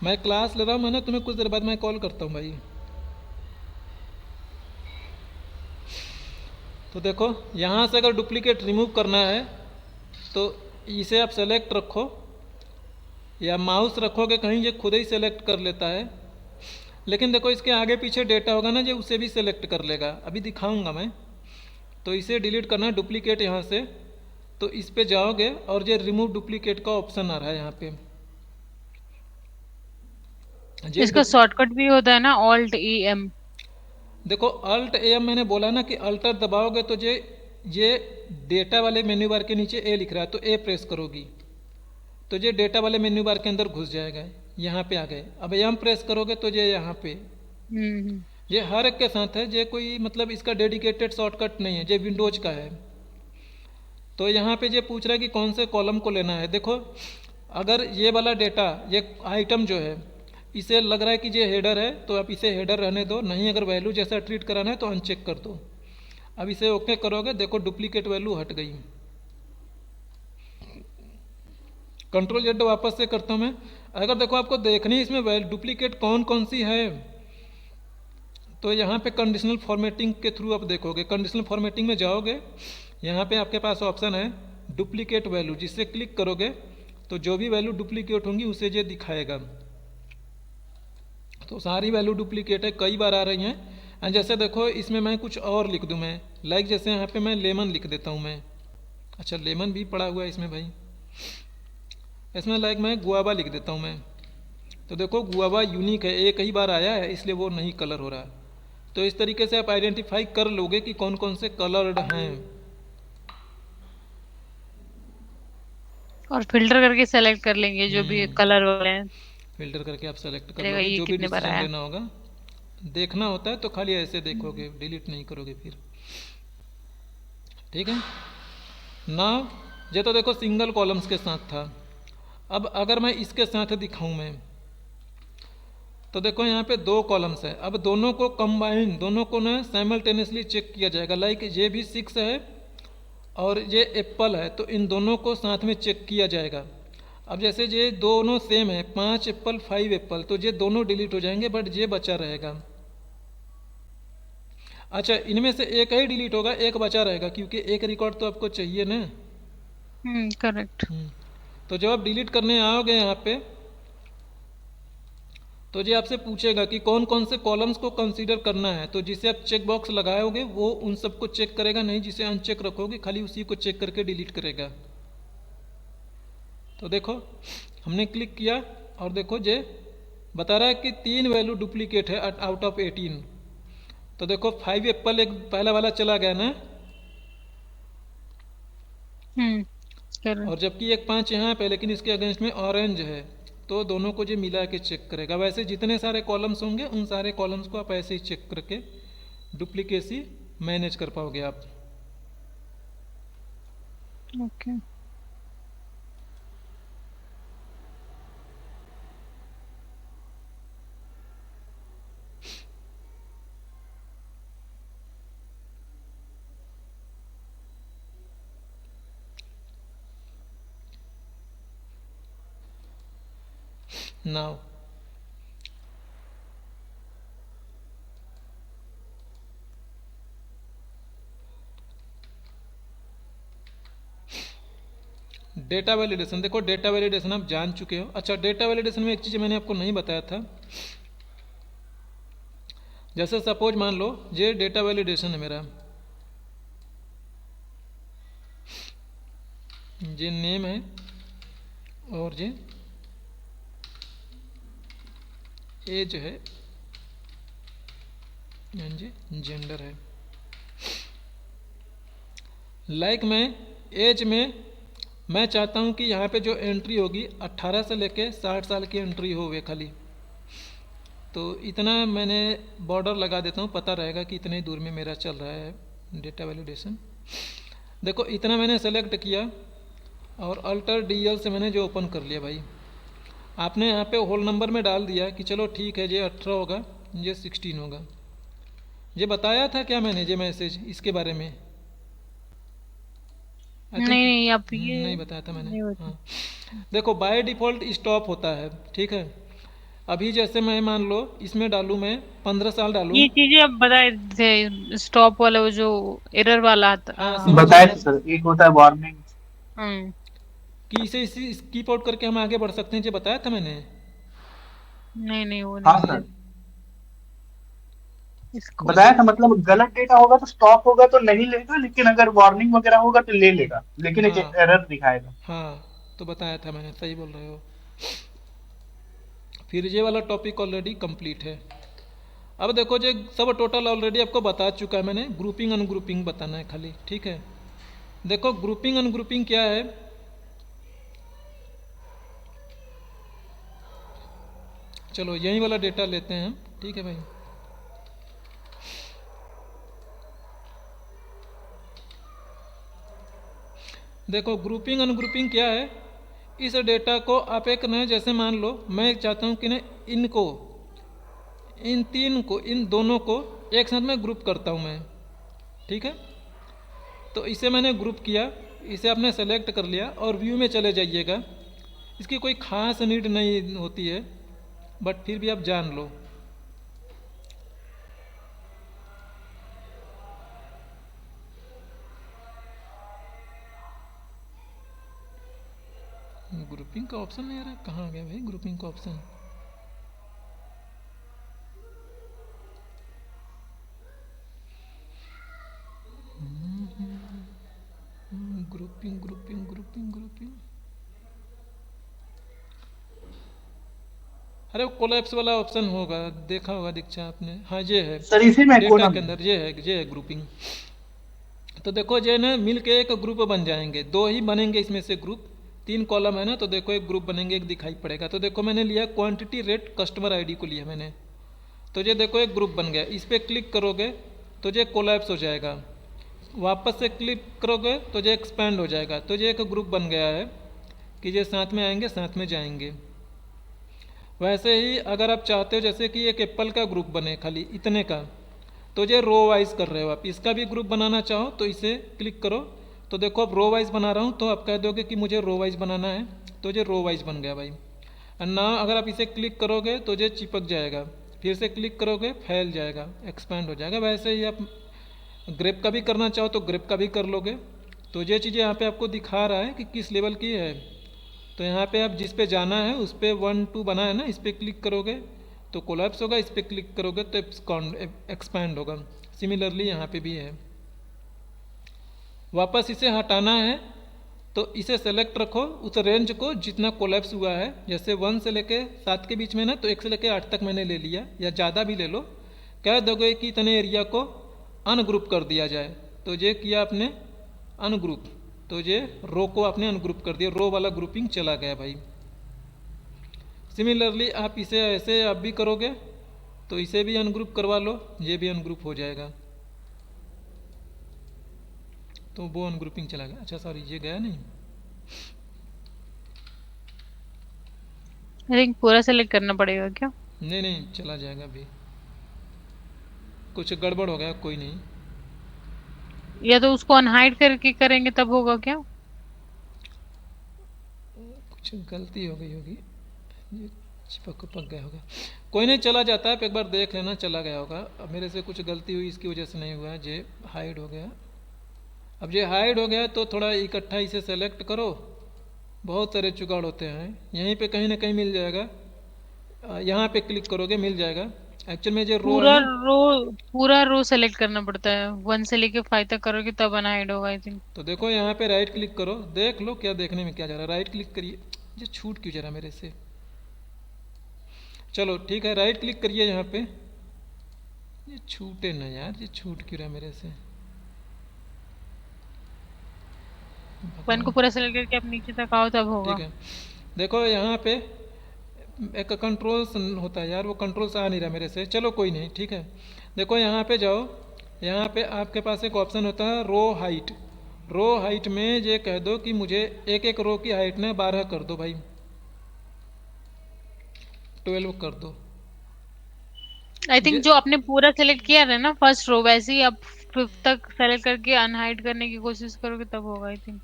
मैं क्लास ले रहा हूँ, मैं ना तुम्हें कुछ देर बाद मैं कॉल करता हूँ भाई। तो देखो यहाँ से अगर डुप्लीकेट रिमूव करना है तो इसे आप सेलेक्ट रखो या माउस रखोगे कहीं, ये खुद ही सेलेक्ट कर लेता है। लेकिन देखो इसके आगे पीछे डेटा होगा ना, जो उसे भी सेलेक्ट कर लेगा, अभी दिखाऊंगा मैं। तो इसे डिलीट करना है डुप्लीकेट यहाँ से, तो इस पे जाओगे और ये रिमूव डुप्लीकेट का ऑप्शन आ रहा है यहाँ पे। इसका शॉर्टकट भी होता है ना, ऑल्ट ए एम। देखो अल्ट एम मैंने बोला ना कि अल्टर दबाओगे तो ये डेटा वाले मेन्यू बार के नीचे ए लिख रहा है तो ए प्रेस करोगी तो ये डेटा वाले मेन्यू बार के अंदर घुस जाएगा, यहाँ पे आ गए। अब एम प्रेस करोगे तो ये यहाँ पे, ये हर एक के साथ है, ये कोई मतलब इसका डेडिकेटेड शॉर्टकट नहीं है, ये विंडोज का है। तो यहाँ पे ये पूछ रहा है कि कौन से कॉलम को लेना है। देखो अगर ये वाला डेटा, ये आइटम जो है इसे लग रहा है कि ये हेडर है तो आप इसे हेडर रहने दो, नहीं अगर वैल्यू जैसा ट्रीट कराना है तो अनचेक कर दो। अब इसे ओके करोगे, देखो डुप्लीकेट वैल्यू हट गई। कंट्रोल जेड वापस से करता हूँ मैं। अगर देखो आपको देखनी इसमें डुप्लीकेट कौन कौन सी है तो यहाँ पे कंडीशनल फॉर्मेटिंग के थ्रू आप देखोगे। कंडीशनल फॉर्मेटिंग में जाओगे, यहाँ पे आपके पास ऑप्शन है डुप्लीकेट वैल्यू, जिससे क्लिक करोगे तो जो भी वैल्यू डुप्लीकेट होंगी उसे ये दिखाएगा। तो सारी वैल्यू डुप्लीकेट है, कई बार आ रही हैं। एंड जैसे देखो इसमें मैं कुछ और लिख दूँ मैं, लाइक जैसे यहाँ पे मैं लेमन लिख देता हूँ मैं। अच्छा लेमन भी पड़ा हुआ है इसमें भाई, इसमें लाइक मैं गुआवा लिख देता हूँ मैं। तो देखो गुआवा यूनिक है, एक ही बार आया है इसलिए वो नहीं कलर हो रहा। तो इस तरीके से आप आइडेंटिफाई कर लोगे कि कौन कौन से कलर्ड हैं। और फिल्टर करके सेलेक्ट कर लेंगे जो भी कलर वाले हैं। फिल्टर करके आप सेलेक्ट कर चलेगा, लोगे, ये जो भी कितने बार डिसीजन आया? लेना होगा। देखना होता है तो खाली ऐसे देखोगे, डिलीट नहीं करोगे फिर। ठीक है ना। ये तो देखो सिंगल कॉलम्स के साथ था। अब अगर मैं इसके साथ दिखाऊं मैं, तो देखो यहाँ पे 2 कॉलम्स है। अब दोनों को कंबाइन, दोनों को ना साइमल्टेनियसली चेक किया जाएगा। लाइक ये भी 6 है और ये एप्पल है, तो इन दोनों को साथ में चेक किया जाएगा। अब जैसे ये दोनों सेम है, 5 एप्पल 5 एप्पल, तो ये दोनों डिलीट हो जाएंगे बट ये बचा रहेगा। अच्छा इनमें से एक ही डिलीट होगा, एक बचा रहेगा, क्योंकि एक रिकॉर्ड तो आपको चाहिए ना। करेक्ट। तो जब आप डिलीट करने आओगे यहाँ पे तो ये आपसे पूछेगा कि कौन कौन से कॉलम्स को कंसीडर करना है। तो जिसे आप चेक बॉक्स लगाओगे वो उन सबको चेक करेगा, नहीं जिसे अनचेक रखोगे खाली उसी को चेक करके डिलीट करेगा। तो देखो हमने क्लिक किया और देखो ये बता रहा है कि 3 वैल्यू डुप्लीकेट है आउट ऑफ 18। तो देखो 5 एप्पल एक पहला वाला चला गया ना, और जबकि एक 5 यहाँ पे, लेकिन इसके अगेंस्ट में ऑरेंज है, तो दोनों को जो मिला के चेक करेगा। वैसे जितने सारे कॉलम्स होंगे उन सारे कॉलम्स को आप ऐसे ही चेक करके डुप्लीकेसी मैनेज कर पाओगे आप। Okay now data validation. देखो डेटा वैलिडेशन आप जान चुके हो। अच्छा डेटा वैलिडेशन में एक चीज़ मैंने आपको नहीं बताया था जैसे सपोज मान लो ये डेटा वैलिडेशन है मेरा, ये नेम है और ये एज है, ये जेंडर है। लाइक मैं एज में मैं चाहता हूँ कि यहाँ पे जो एंट्री होगी 18 से लेके 60 साल की एंट्री होवे खाली, तो इतना मैंने बॉर्डर लगा देता हूँ, पता रहेगा कि इतने दूर में मेरा चल रहा है डेटा वैलिडेशन। देखो इतना मैंने सेलेक्ट किया और अल्टर डीएल से मैंने जो ओपन कर लिया भाई। आपने यहाँ पे होल नंबर में डाल दिया कि चलो ठीक है, ये 18 होगा, ये 16 होगा। ये बताया था क्या मैंने ये मैसेज इसके बारे में? नहीं नहीं, आप ये नहीं बताया था मैंने। नहीं बताया। हाँ देखो बाय डिफ़ॉल्ट स्टॉप होता है, ठीक है। अभी जैसे मैं मान लो इसमें डालूँ, मैं 15 साल डालूँ। ये चीजें आप बताए थे, स्टॉप वाला वो जो एरर वाला आता। हाँ, हाँ। समझ बताया गया। था सर, एक होता है वार्निंग। हम्म। कि इसे इसी स्कीप आउट करके हम आगे बढ़ सकते हैं, ये बताया था मैंने। नहीं नहीं, वो हाँ नहीं सर, इसको बताया था। मतलब गलत डेटा होगा तो स्टॉप होगा तो नहीं लेगा, लेकिन अगर वार्निंग वगैरह होगा तो ले लेगा, लेकिन एक हाँ एरर दिखाएगा। हाँ, तो बताया था मैंने, सही बोल रहे हो। फिर ये वाला टॉपिक ऑलरेडी कंप्लीट है। अब देखो जो सब टोटल ऑलरेडी आपको बता चुका है मैंने, ग्रुपिंग अनग्रुपिंग बताना है खाली, ठीक है। देखो ग्रुपिंग अनग्रुपिंग क्या है। चलो यही वाला डेटा लेते हैं हम, ठीक है भाई। देखो ग्रुपिंग अनग्रुपिंग क्या है। इस डेटा को आप एक न, जैसे मान लो मैं चाहता हूँ कि न इनको, इन तीन को, इन दोनों को एक साथ में ग्रुप करता हूँ मैं, ठीक है। तो इसे मैंने ग्रुप किया, इसे आपने सेलेक्ट कर लिया और व्यू में चले जाइएगा। इसकी कोई खास नीड नहीं होती है, बट फिर भी आप जान लो। ग्रुपिंग का ऑप्शन नहीं आ रहा, कहाँ गया भाई ग्रुपिंग का option? Grouping grouping grouping grouping, अरे कोलैप्स वाला ऑप्शन होगा, देखा होगा दीक्षा आपने। हाँ ये है सर इसी में डेटा कोलम के अंदर, ये है ग्रुपिंग। तो देखो ये ना मिल के एक ग्रुप बन जाएंगे, दो ही बनेंगे इसमें से ग्रुप। 3 कॉलम है ना, तो देखो एक ग्रुप बनेंगे, एक दिखाई पड़ेगा। तो देखो मैंने लिया क्वांटिटी रेट कस्टमर आईडी को लिया मैंने, तो ये देखो एक ग्रुप बन गया। इस पर क्लिक करोगे तो ये कोलैप्स हो जाएगा, वापस से क्लिक करोगे तो ये एक्सपैंड हो जाएगा। तो ये एक ग्रुप बन गया है कि ये साथ में आएंगे, साथ में जाएंगे। वैसे ही अगर आप चाहते हो जैसे कि एक एप्पल का ग्रुप बने खाली इतने का, तो ये रो वाइज कर रहे हो आप। इसका भी ग्रुप बनाना चाहो तो इसे क्लिक करो, तो देखो अब रो वाइज बना रहा हूँ, तो आप कह दोगे कि मुझे रो वाइज बनाना है, तो ये रो वाइज बन गया भाई। और ना अगर आप इसे क्लिक करोगे तो ये चिपक जाएगा, फिर से क्लिक करोगे फैल जाएगा, एक्सपैंड हो जाएगा। वैसे ही आप ग्रेप का भी करना चाहो तो ग्रेप का भी कर लोगे। तो ये चीज़ें यहाँ पे आपको दिखा रहा है कि किस लेवल की है। तो यहाँ पे आप जिस पे जाना है उस पे 1 2 बना है ना, इस पर क्लिक करोगे तो कोलैप्स होगा, इस पर क्लिक करोगे तो एक्सपैंड होगा। सिमिलरली यहाँ पे भी है। वापस इसे हटाना है तो इसे सेलेक्ट रखो उस रेंज को जितना कोलैप्स हुआ है। जैसे 1 से लेके 7 के बीच में ना, तो 1 से लेके 8 तक मैंने ले लिया, या ज़्यादा भी ले लो। कह दोगे कि इतने एरिया को अनग्रुप कर दिया जाए, तो ये किया आपने अनग्रुप, तो ये रो को आपने अनग्रुप कर दिया, रो वाला ग्रुपिंग चला गया भाई। सिमिलरली आप इसे ऐसे आप भी करोगे तो इसे भी अनग्रुप करवा लो, ये भी अनग्रुप हो जाएगा, तो वो अनग्रुपिंग चला गया। अच्छा सॉरी, ये गया नहीं, आई थिंक पूरा सेलेक्ट करना पड़ेगा क्या? नहीं नहीं चला जाएगा अभी, कुछ गड़बड़ हो गया, कोई नहीं। या तो उसको अनहाइड करके करेंगे तब होगा क्या? कुछ गलती हो गई होगी, ये चिपक पक गया होगा, कोई नहीं चला जाता है। आप एक बार देख लेना, चला गया होगा। अब मेरे से कुछ गलती हुई, इसकी वजह से नहीं हुआ है, ये हाइड हो गया। अब ये हाइड हो गया तो थोड़ा इकट्ठा इसे सेलेक्ट करो, बहुत सारे जुगाड़ होते हैं, यहीं पे कहीं ना कहीं मिल जाएगा। यहाँ पे क्लिक करोगे मिल जाएगा, एक्चुअल में जो रो है पूरा ना, रो पूरा रो सेलेक्ट करना पड़ता है, 1 से लेके 5 तक करोगे तब अनहाइड होगा आई थिंक। तो देखो यहाँ पे राइट क्लिक करो, देख लो क्या देखने में क्या जा रहा है। राइट क्लिक करिए, ये छूट क्यों जा रहा है मेरे से। चलो ठीक है, राइट क्लिक करिए यहाँ पे, ये छूटे ना यार, ये छूट क्यों रहा है मेरे से। 1 को भगवान। पूरा सेलेक्ट करके अब नीचे तक आओ तब ठीक होगा। है, देखो यहाँ पे एक कंट्रोल होता है यार, वो कंट्रोल से आ नहीं रहा मेरे से। चलो कोई नहीं, ठीक है। देखो यहाँ पे जाओ, यहाँ पे आपके पास एक ऑप्शन होता है रो हाइट। रो हाइट में ये कह दो कि मुझे एक एक रो की हाइट ने 12 कर दो भाई, 12 कर दो। आई ये थिंक जो आपने पूरा सेलेक्ट किया है ना फर्स्ट रो, वैसे ही आप 5th तक सेलेक्ट करके अनहाइड करने की कोशिश करोगे तब होगा आई थिंक।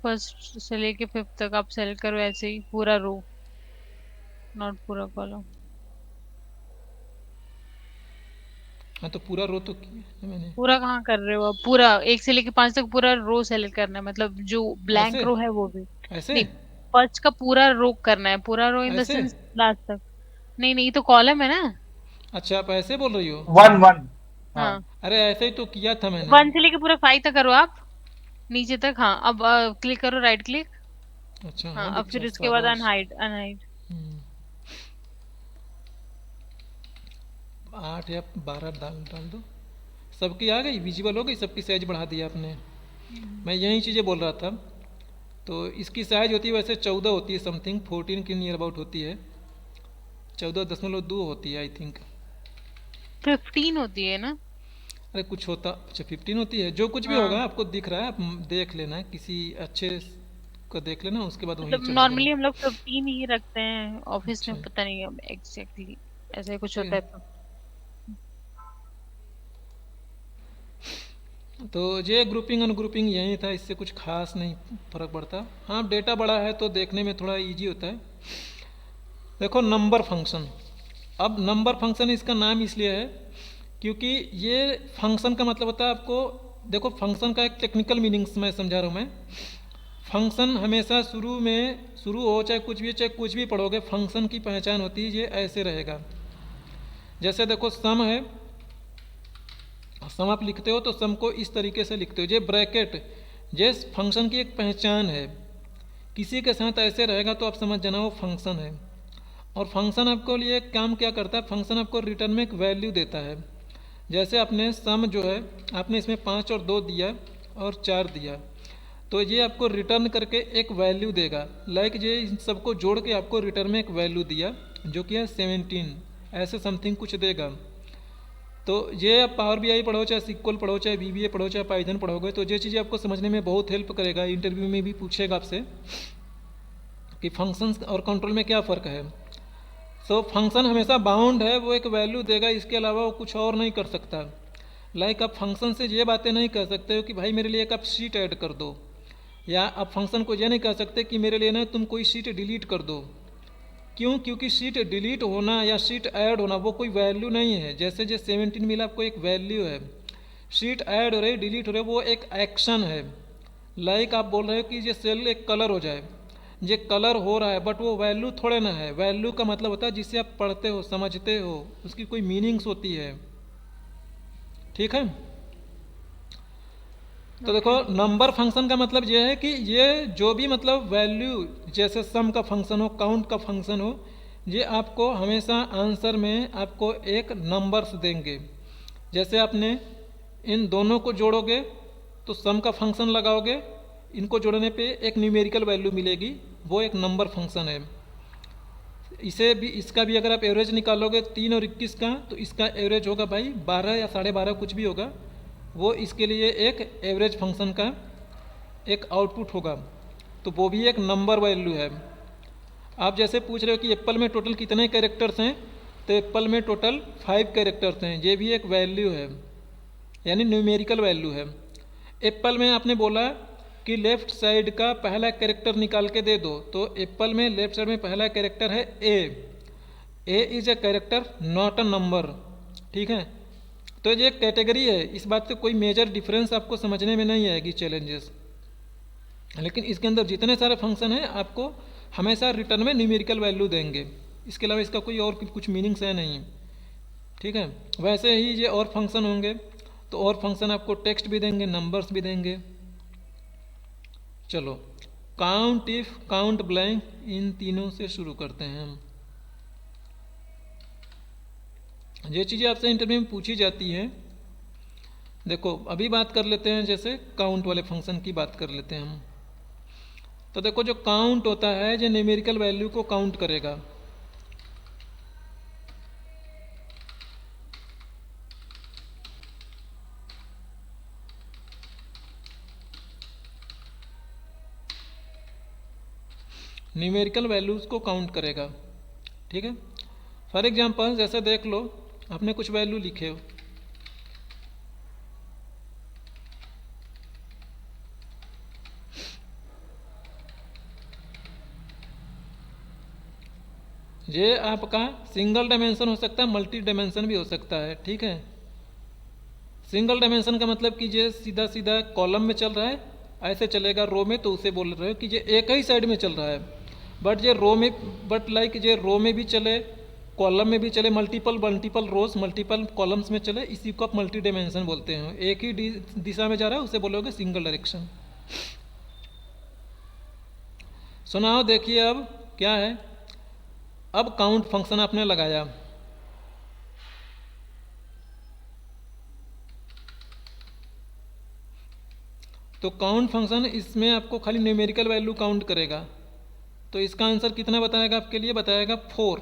फर्स्ट से लेके 5th तक आप सेलेक्ट करो ऐसे ही पूरा रो, नॉट पूरा कॉलम। हाँ तो पूरा रो तो किया है मैंने। पूरा कहाँ कर रहे हो आप? पूरा 1 से लेके 5 तक पूरा रो सेलेक्ट करना है, मतलब जो ब्लैंक ऐसे, रो है वो भी ऐसे, नहीं। फर्स्ट का पूरा रो करना है, पूरा रो इन द ऐसे। सेंस लास्ट तक। नहीं नहीं, ये तो कॉलम है ना। अच्छा आप ऐसे बोल रही हो। 1 1। हाँ। हाँ, अरे ऐसे ही तो किया था मैंने। 1 से लेके पूरा 5 तक करो आप, नीचे तक। हाँ अब क्लिक करो, राइट क्लिक। अच्छा हाँ हाँ अब दीक्षा, फिर उसके बाद शाबाश। Unhide unhide. हम्म, 8 या 12 डाल डाल दो। सबकी आ गई, विजिबल हो गई, सबकी साइज बढ़ा दिया आपने। मैं यही चीज़ें बोल रहा था। तो इसकी साइज होती है वैसे 14 होती है, समथिंग 14 के नियर अबाउट होती है, 14.2 होती है आई थिंक। 15 होती है ना। अरे कुछ होता, अच्छा 15 होती है, जो कुछ भी होगा हाँ आपको दिख रहा है, आप देख लेना, किसी अच्छे को देख लेना, उसके बाद वहीं मतलब चढ़ा देना। नॉर्मली हम लोग 15 ही रखते हैं ऑफिस अच्छा में, पता नहीं अब एग्जैक्टली ऐसा ही कुछ ठीक होता है। है तो। तो ये ग्रुपिंग अनग्रुपिंग यही था, इससे कुछ खास नहीं फर्क पड़ता। हाँ डेटा बड़ा है तो देखने में थोड़ा इजी होता है। देखो नंबर फंक्शन, अब नंबर फंक्शन इसका नाम इसलिए है क्योंकि ये फंक्शन का मतलब होता है आपको, देखो फंक्शन का एक टेक्निकल मीनिंग्स मैं समझा रहा हूँ मैं। फंक्शन हमेशा शुरू में, शुरू हो चाहे कुछ भी, चाहे कुछ भी पढ़ोगे, फंक्शन की पहचान होती है ये ऐसे रहेगा। जैसे देखो सम है, सम आप लिखते हो तो सम को इस तरीके से लिखते हो, ये ब्रैकेट, ये फंक्शन की एक पहचान है। किसी के साथ ऐसे रहेगा तो आप समझ जाना वो फंक्शन है। और फंक्शन आपको लिए काम क्या करता है, फंक्शन आपको रिटर्न में एक वैल्यू देता है। जैसे आपने सम जो है, आपने इसमें 5 और 2 दिया और 4 दिया, तो ये आपको रिटर्न करके एक वैल्यू देगा। लाइक ये इन सबको जोड़ के आपको रिटर्न में एक वैल्यू दिया जो कि है 17, ऐसे समथिंग कुछ देगा। तो ये आप पावर बीआई पढ़ो, चाहे सिक्वल पढ़ो, चाहे वीबीए पढ़ो, चाहे पाइथन पढ़ोगे, तो ये चीज़ें आपको समझने में बहुत हेल्प करेगा। इंटरव्यू में भी पूछेगा आपसे कि फंक्शंस और कंट्रोल में क्या फ़र्क है। सो फंक्शन हमेशा बाउंड है, वो एक वैल्यू देगा, इसके अलावा वो कुछ और नहीं कर सकता। लाइक आप फंक्शन से ये बातें नहीं कह सकते हो कि भाई मेरे लिए एक आप शीट ऐड कर दो, या आप फंक्शन को ये नहीं कह सकते कि मेरे लिए ना तुम कोई शीट डिलीट कर दो। क्यों? क्योंकि शीट डिलीट होना या शीट ऐड होना वो कोई वैल्यू नहीं है। जैसे जो 17 मिला आपको एक वैल्यू है, शीट ऐड हो रही, डिलीट हो रही, वो एक एक्शन है। लाइक आप बोल रहे हो कि ये सेल एक कलर हो जाए, ये कलर हो रहा है, बट वो वैल्यू थोड़े ना है। वैल्यू का मतलब होता है जिसे आप पढ़ते हो, समझते हो, उसकी कोई मीनिंग्स होती है। ठीक है। तो देखो ओके नंबर फंक्शन का मतलब ये है कि ये जो भी मतलब वैल्यू, जैसे सम का फंक्शन हो, काउंट का फंक्शन हो, ये आपको हमेशा आंसर में आपको एक नंबर्स देंगे। जैसे आपने इन दोनों को जोड़ोगे तो सम का फंक्शन लगाओगे, इनको जोड़ने पे एक न्यूमेरिकल वैल्यू मिलेगी, वो एक नंबर फंक्शन है। इसे भी, इसका भी अगर आप एवरेज निकालोगे 3 और 21 का, तो इसका एवरेज होगा भाई 12 या 12.5 कुछ भी होगा, वो इसके लिए एक एवरेज फंक्शन का एक आउटपुट होगा। तो वो भी एक नंबर वैल्यू है। आप जैसे पूछ रहे हो कि एप्पल में टोटल कितने कैरेक्टर्स हैं, तो एप्पल में टोटल 5 कैरेक्टर्स हैं, ये भी एक वैल्यू है, यानी न्यूमेरिकल वैल्यू है। एप्पल में आपने बोला कि लेफ्ट साइड का पहला कैरेक्टर निकाल के दे दो, तो एप्पल में लेफ्ट साइड में पहला कैरेक्टर है A is a character not a number. ठीक है। तो ये कैटेगरी है, इस बात से कोई मेजर डिफरेंस आपको समझने में नहीं आएगी, चैलेंजेस। लेकिन इसके अंदर जितने सारे फंक्शन हैं आपको हमेशा रिटर्न में न्यूमेरिकल वैल्यू देंगे। इसके अलावा इसका कोई और कुछ मीनिंग्स है नहीं। ठीक है, वैसे ही ये और फंक्शन होंगे तो और फंक्शन आपको टेक्स्ट भी देंगे, नंबर्स भी देंगे। चलो, काउंट इफ, काउंट ब्लैंक, इन तीनों से शुरू करते हैं हम। ये चीज़ें आपसे इंटरव्यू में पूछी जाती हैं। देखो अभी बात कर लेते हैं, जैसे काउंट वाले फंक्शन की बात कर लेते हैं हम। तो देखो जो काउंट होता है जो न्यूमेरिकल वैल्यू को काउंट करेगा। न्यूमेरिकल वैल्यूज़ को काउंट करेगा। ठीक है, फॉर एग्जांपल जैसे देख लो, आपने कुछ वैल्यू लिखे हो, ये आपका सिंगल डायमेंशन हो सकता है, मल्टी डायमेंशन भी हो सकता है। ठीक है, सिंगल डायमेंशन का मतलब कि ये सीधा सीधा कॉलम में चल रहा है, ऐसे चलेगा रो में, तो उसे बोल रहे हो कि ये एक ही साइड में चल रहा है। बट ये रो में, बट लाइक ये रो में भी चले, कॉलम में भी चले, मल्टीपल मल्टीपल रोज मल्टीपल कॉलम्स में चले, इसी को आप मल्टी डायमेंशन बोलते हैं। एक ही दिशा में जा रहा है उसे बोलोगे सिंगल डायरेक्शन। सुनाओ, देखिए अब क्या है। अब काउंट फंक्शन आपने लगाया, तो काउंट फंक्शन इसमें आपको खाली न्यूमेरिकल वैल्यू काउंट करेगा। तो इसका आंसर कितना बताएगा आपके लिए? बताएगा 4,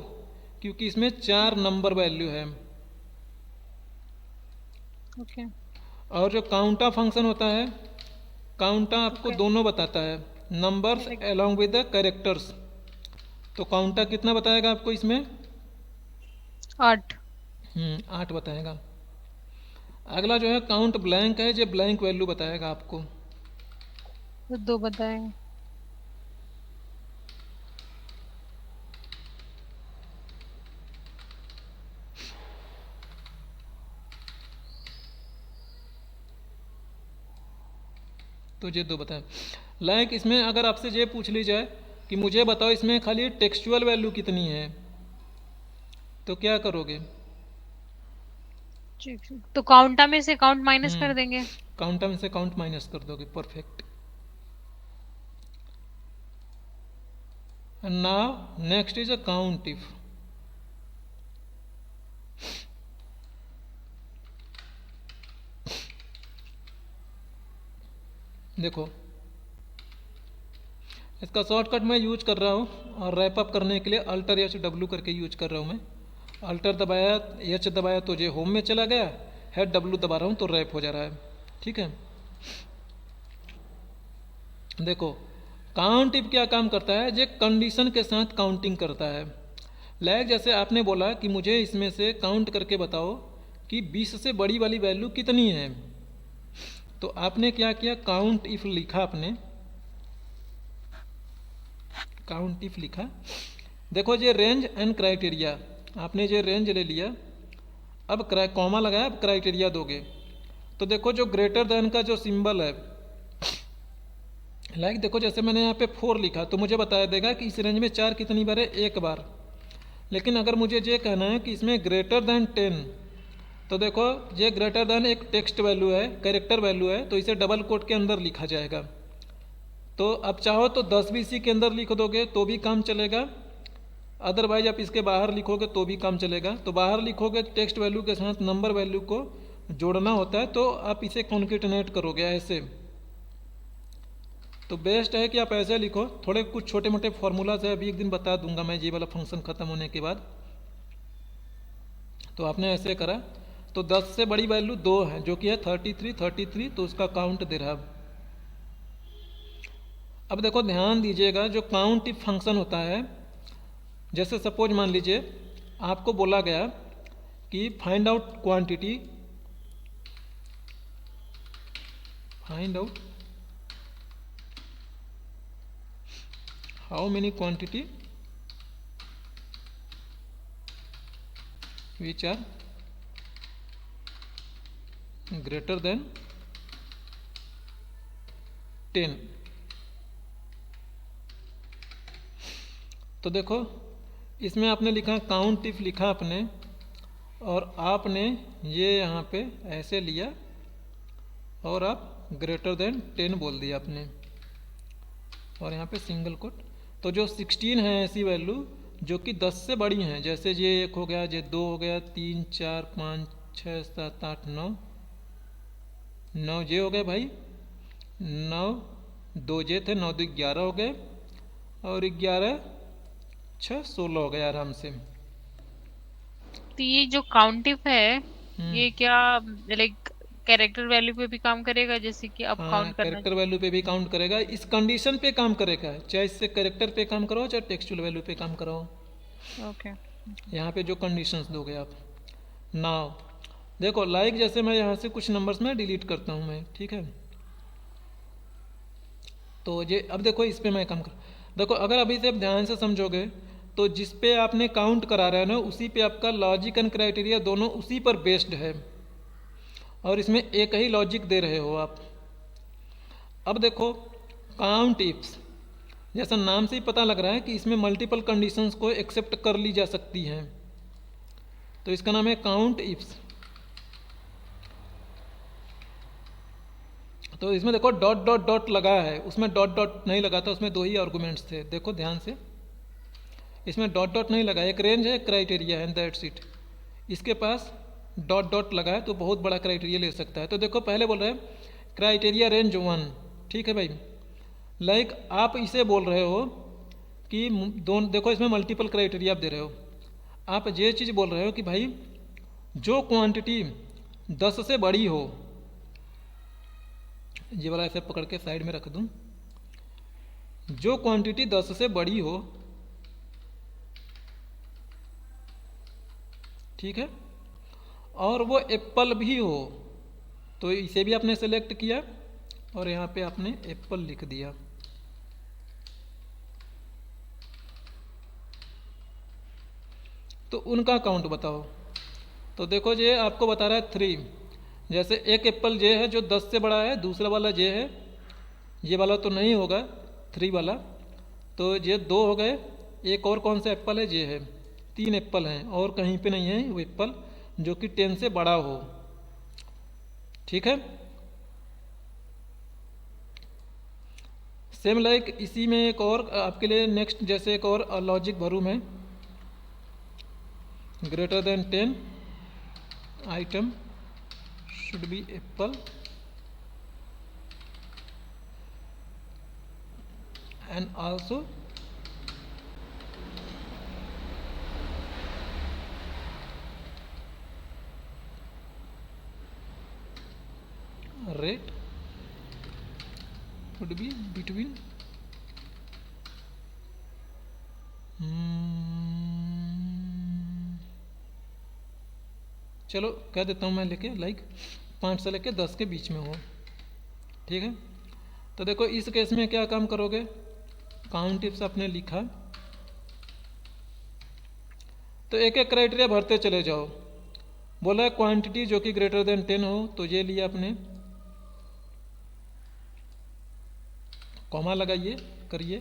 क्योंकि इसमें 4 नंबर वैल्यू है। ओके और जो काउंटा फंक्शन होता है, काउंटा आपको ओके दोनों बताता है, numbers along with the characters. तो काउंटा कितना बताएगा आपको इसमें? 8। 8 बताएगा। अगला जो है काउंट ब्लैंक है, जो ब्लैंक वैल्यू बताएगा आपको। तो 2 बताएगा। तो ये 2 बताए। लाइक इसमें अगर आपसे ये पूछ ली जाए कि मुझे बताओ इसमें खाली टेक्सचुअल वैल्यू कितनी है, तो क्या करोगे? तो काउंटा में से काउंट माइनस कर देंगे। काउंटा में से काउंट माइनस कर दोगे। Perfect. And now next is a count if. देखो इसका शॉर्टकट मैं यूज कर रहा हूँ, और रैप अप करने के लिए अल्टर एच डब्ल्यू करके यूज कर रहा हूँ मैं। अल्टर दबाया, एच दबाया तो ये होम में चला गया, हेड डब्ल्यू दबा रहा हूँ तो रैप हो जा रहा है। ठीक है, देखो काउंट इफ क्या काम करता है, ये कंडीशन के साथ काउंटिंग करता है। लाइक जैसे आपने बोला कि मुझे इसमें से काउंट करके बताओ कि 20 से बड़ी वाली वैल्यू कितनी है, तो आपने क्या किया, काउंट इफ लिखा, आपने काउंट इफ लिखा। देखो ये रेंज एंड क्राइटेरिया, आपने ये रेंज ले लिया, अब कॉमा लगाया, अब क्राइटेरिया दोगे। तो देखो जो ग्रेटर देन का जो सिंबल है, लाइक देखो जैसे मैंने यहाँ पे 4 लिखा, तो मुझे बताया देगा कि इस रेंज में 4 कितनी बार है, 1 बार। लेकिन अगर मुझे ये कहना है कि इसमें ग्रेटर देन 10, तो देखो ये ग्रेटर देन एक टेक्स्ट वैल्यू है, कैरेक्टर वैल्यू है, तो इसे डबल कोट के अंदर लिखा जाएगा। तो अब चाहो तो 10 भी इसी के अंदर लिख दोगे तो भी काम चलेगा, अदरवाइज आप इसके बाहर लिखोगे तो भी काम चलेगा। तो बाहर लिखोगे टेक्स्ट वैल्यू के साथ नंबर वैल्यू को जोड़ना होता है, तो आप इसे कॉन्केटनेट करोगे ऐसे। तो बेस्ट है कि आप ऐसे लिखो। थोड़े कुछ छोटे मोटे फॉर्मूलाज है, अभी एक दिन बता दूंगा मैं ये वाला फंक्शन ख़त्म होने के बाद। तो आपने ऐसे करा, तो 10 से बड़ी वैल्यू 2 है, जो कि है 33, तो उसका काउंट दे रहा। अब देखो ध्यान दीजिएगा, जो काउंट इफ फंक्शन होता है, जैसे सपोज मान लीजिए आपको बोला गया कि find out quantity, find out how many quantity which are greater than 10। तो देखो इसमें आपने लिखा काउंट इफ लिखा आपने, और आपने ये यहाँ पे ऐसे लिया और आप ग्रेटर देन 10 बोल दिया आपने, और यहाँ पे सिंगल कोट। तो जो 16 है ऐसी वैल्यू जो कि 10 से बड़ी हैं, जैसे ये 1 हो गया, ये 2 हो गया, 3 4 5 6 7 8 9 9 ये हो गए भाई, 9 2 ये थे, 9 2 11 हो गए, और 11 6 16 हो गए आराम से। तो ये जो काउंटिव है हम्म। ये क्या लाइक कैरेक्टर वैल्यू पे भी काम करेगा, जैसे कि अब हाँ, काउंट करना कैरेक्टर वैल्यू पे भी काउंट करेगा, इस कंडीशन पे काम करेगा, चाहे इससे कैरेक्टर पे काम कराओ चाहे टेक्सचुअल वैल्यू पे काम कराओ। ओके यहाँ पे जो कंडीशंस दोगे आप। नाउ देखो लाइक जैसे मैं यहाँ से कुछ नंबर्स में डिलीट करता हूँ मैं, ठीक है। तो ये अब देखो इस पे मैं काम कर, देखो अगर अभी से आप ध्यान से समझोगे तो जिस पे आपने काउंट करा रहे हो ना उसी पे आपका लॉजिक एंड क्राइटेरिया दोनों उसी पर बेस्ड है, और इसमें एक ही लॉजिक दे रहे हो आप। अब देखो काउंट इफ्स, जैसा नाम से ही पता लग रहा है कि इसमें मल्टीपल कंडीशंस को एक्सेप्ट कर ली जा सकती हैं, तो इसका नाम है काउंट इफ्स। तो इसमें देखो डॉट डॉट डॉट लगा है, उसमें डॉट डॉट नहीं लगा था, उसमें 2 ही आर्गुमेंट्स थे, देखो ध्यान से, इसमें डॉट डॉट नहीं लगा, एक रेंज है एक क्राइटेरिया है, दैट्स इट। इसके पास डॉट डॉट लगा है तो बहुत बड़ा क्राइटेरिया ले सकता है। तो देखो पहले बोल रहे हैं क्राइटेरिया रेंज 1, ठीक है भाई। लाइक आप इसे बोल रहे हो कि दोनों, देखो इसमें मल्टीपल क्राइटेरिया आप दे रहे हो, आप ये चीज़ बोल रहे हो कि भाई जो क्वांटिटी 10 से बड़ी हो, ये वाला ऐसे पकड़ के साइड में रख दूं, जो क्वांटिटी 10 से बड़ी हो, ठीक है, और वो एप्पल भी हो, तो इसे भी आपने सेलेक्ट किया और यहाँ पे आपने एप्पल लिख दिया। तो उनका काउंट बताओ। तो देखो ये आपको बता रहा है 3, जैसे एक एप्पल ये है जो 10 से बड़ा है, दूसरा वाला ये है, ये वाला तो नहीं होगा 3 वाला, तो ये 2 हो गए, एक और कौन सा एप्पल है, ये है, 3 एप्पल हैं, और कहीं पे नहीं है वो एप्पल जो कि 10 से बड़ा हो, ठीक है। सेम लाइक इसी में एक और आपके लिए नेक्स्ट, जैसे एक और लॉजिक भरूँ मैं, greater than 10 item should be apple and also rate would be between चलो कह देता हूँ मैं लेके, लाइक 5 से लेके 10 के बीच में हो, ठीक है। तो देखो इस केस में क्या काम करोगे, काउंट इफ्स आपने लिखा, तो एक एक क्राइटेरिया भरते चले जाओ। बोला है क्वांटिटी जो कि ग्रेटर देन 10 हो, तो ये लिया आपने, कॉमा लगाइए, करिए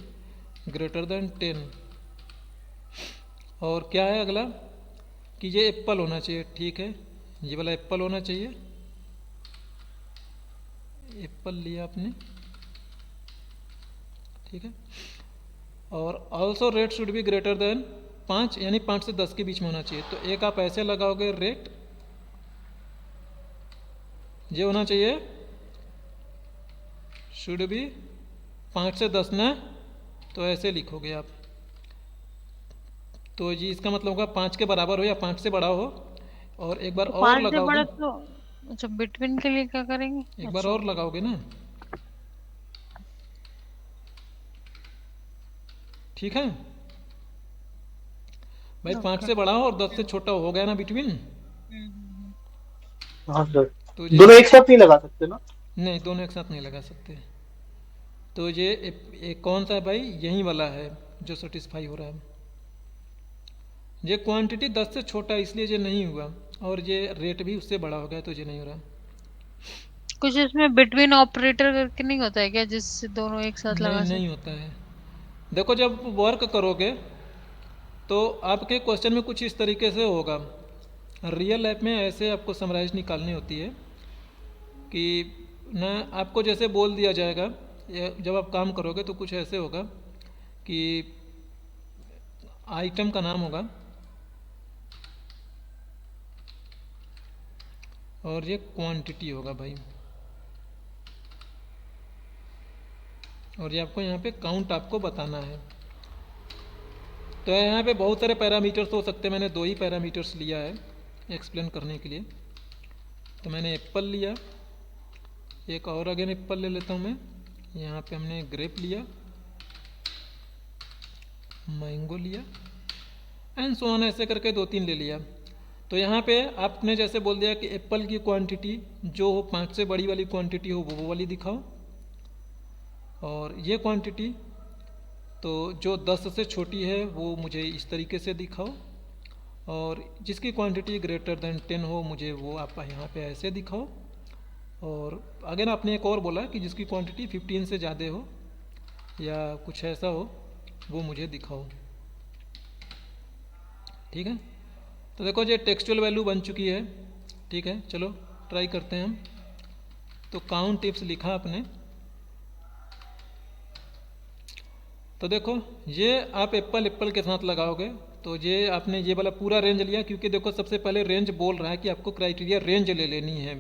ग्रेटर देन 10, और क्या है अगला कि ये एप्पल होना चाहिए, ठीक है, ये वाला एप्पल होना चाहिए, एप्पल लिया आपने, ठीक है, और also rate should be greater then 5, यानी 5 से 10 के बीच में होना चाहिए। तो एक आप ऐसे लगाओगे रेट, ये होना चाहिए शुड बी 5 से 10 ना, तो ऐसे लिखोगे आप, तो जी इसका मतलब होगा 5 के बराबर हो या 5 से बड़ा हो, और एक बार और 5 से लगाओगे, बड़ा तो अच्छा बिटवीन के लिए क्या करेंगे, एक बार और लगाओगे ना, ठीक है भाई, 5 से बड़ा हो और 10 से छोटा हो गया ना बिटवीन। हाँ सर, तो दोनों एक साथ नहीं लगा सकते ना? नहीं, दोनों एक साथ नहीं लगा सकते। तो ये एक कौन सा है भाई, यही वाला है जो सेटिस्फाई हो रहा है। ये क्वांटिटी 10 से छोटा है इसलिए ये नहीं हुआ, और ये रेट भी उससे बड़ा हो गया तो ये नहीं हो रहा। कुछ इसमें बिटवीन ऑपरेटर करके नहीं होता है क्या, जिससे दोनों एक साथ लगा नहीं, नहीं होता है। देखो जब वर्क करोगे तो आपके क्वेश्चन में कुछ इस तरीके से होगा। रियल लाइफ में ऐसे आपको समराइज निकालनी होती है कि ना आपको जैसे बोल दिया जाएगा, जब आप काम करोगे तो कुछ ऐसे होगा कि आइटम का नाम होगा और ये क्वांटिटी होगा भाई, और ये आपको यहाँ पे काउंट आपको बताना है। तो यहाँ पे बहुत सारे पैरामीटर्स हो सकते हैं, मैंने 2 ही पैरामीटर्स लिया है एक्सप्लेन करने के लिए। तो मैंने एप्पल लिया, एक और अगेन एप्पल ले लेता हूँ मैं। यहाँ पे हमने ग्रेप लिया, मैंगो लिया, एंड सो ऑन, ऐसे करके 2-3 ले लिया। तो यहाँ पे आपने जैसे बोल दिया कि एप्पल की क्वांटिटी जो हो 5 से बड़ी वाली क्वांटिटी हो वो वाली दिखाओ, और ये क्वांटिटी तो जो 10 से छोटी है वो मुझे इस तरीके से दिखाओ, और जिसकी क्वांटिटी ग्रेटर देन 10 हो मुझे वो आप यहाँ पे ऐसे दिखाओ। और अगर आपने एक और बोला कि जिसकी क्वांटिटी 15 से ज़्यादा हो या कुछ ऐसा हो वो मुझे दिखाओ। ठीक है, तो देखो ये टेक्सचुअल वैल्यू बन चुकी है। ठीक है, चलो ट्राई करते हैं हम। तो काउंट टिप्स लिखा आपने, तो देखो ये आप एप्पल के साथ लगाओगे तो ये आपने ये वाला पूरा रेंज लिया, क्योंकि देखो सबसे पहले रेंज बोल रहा है कि आपको क्राइटेरिया रेंज ले लेनी है।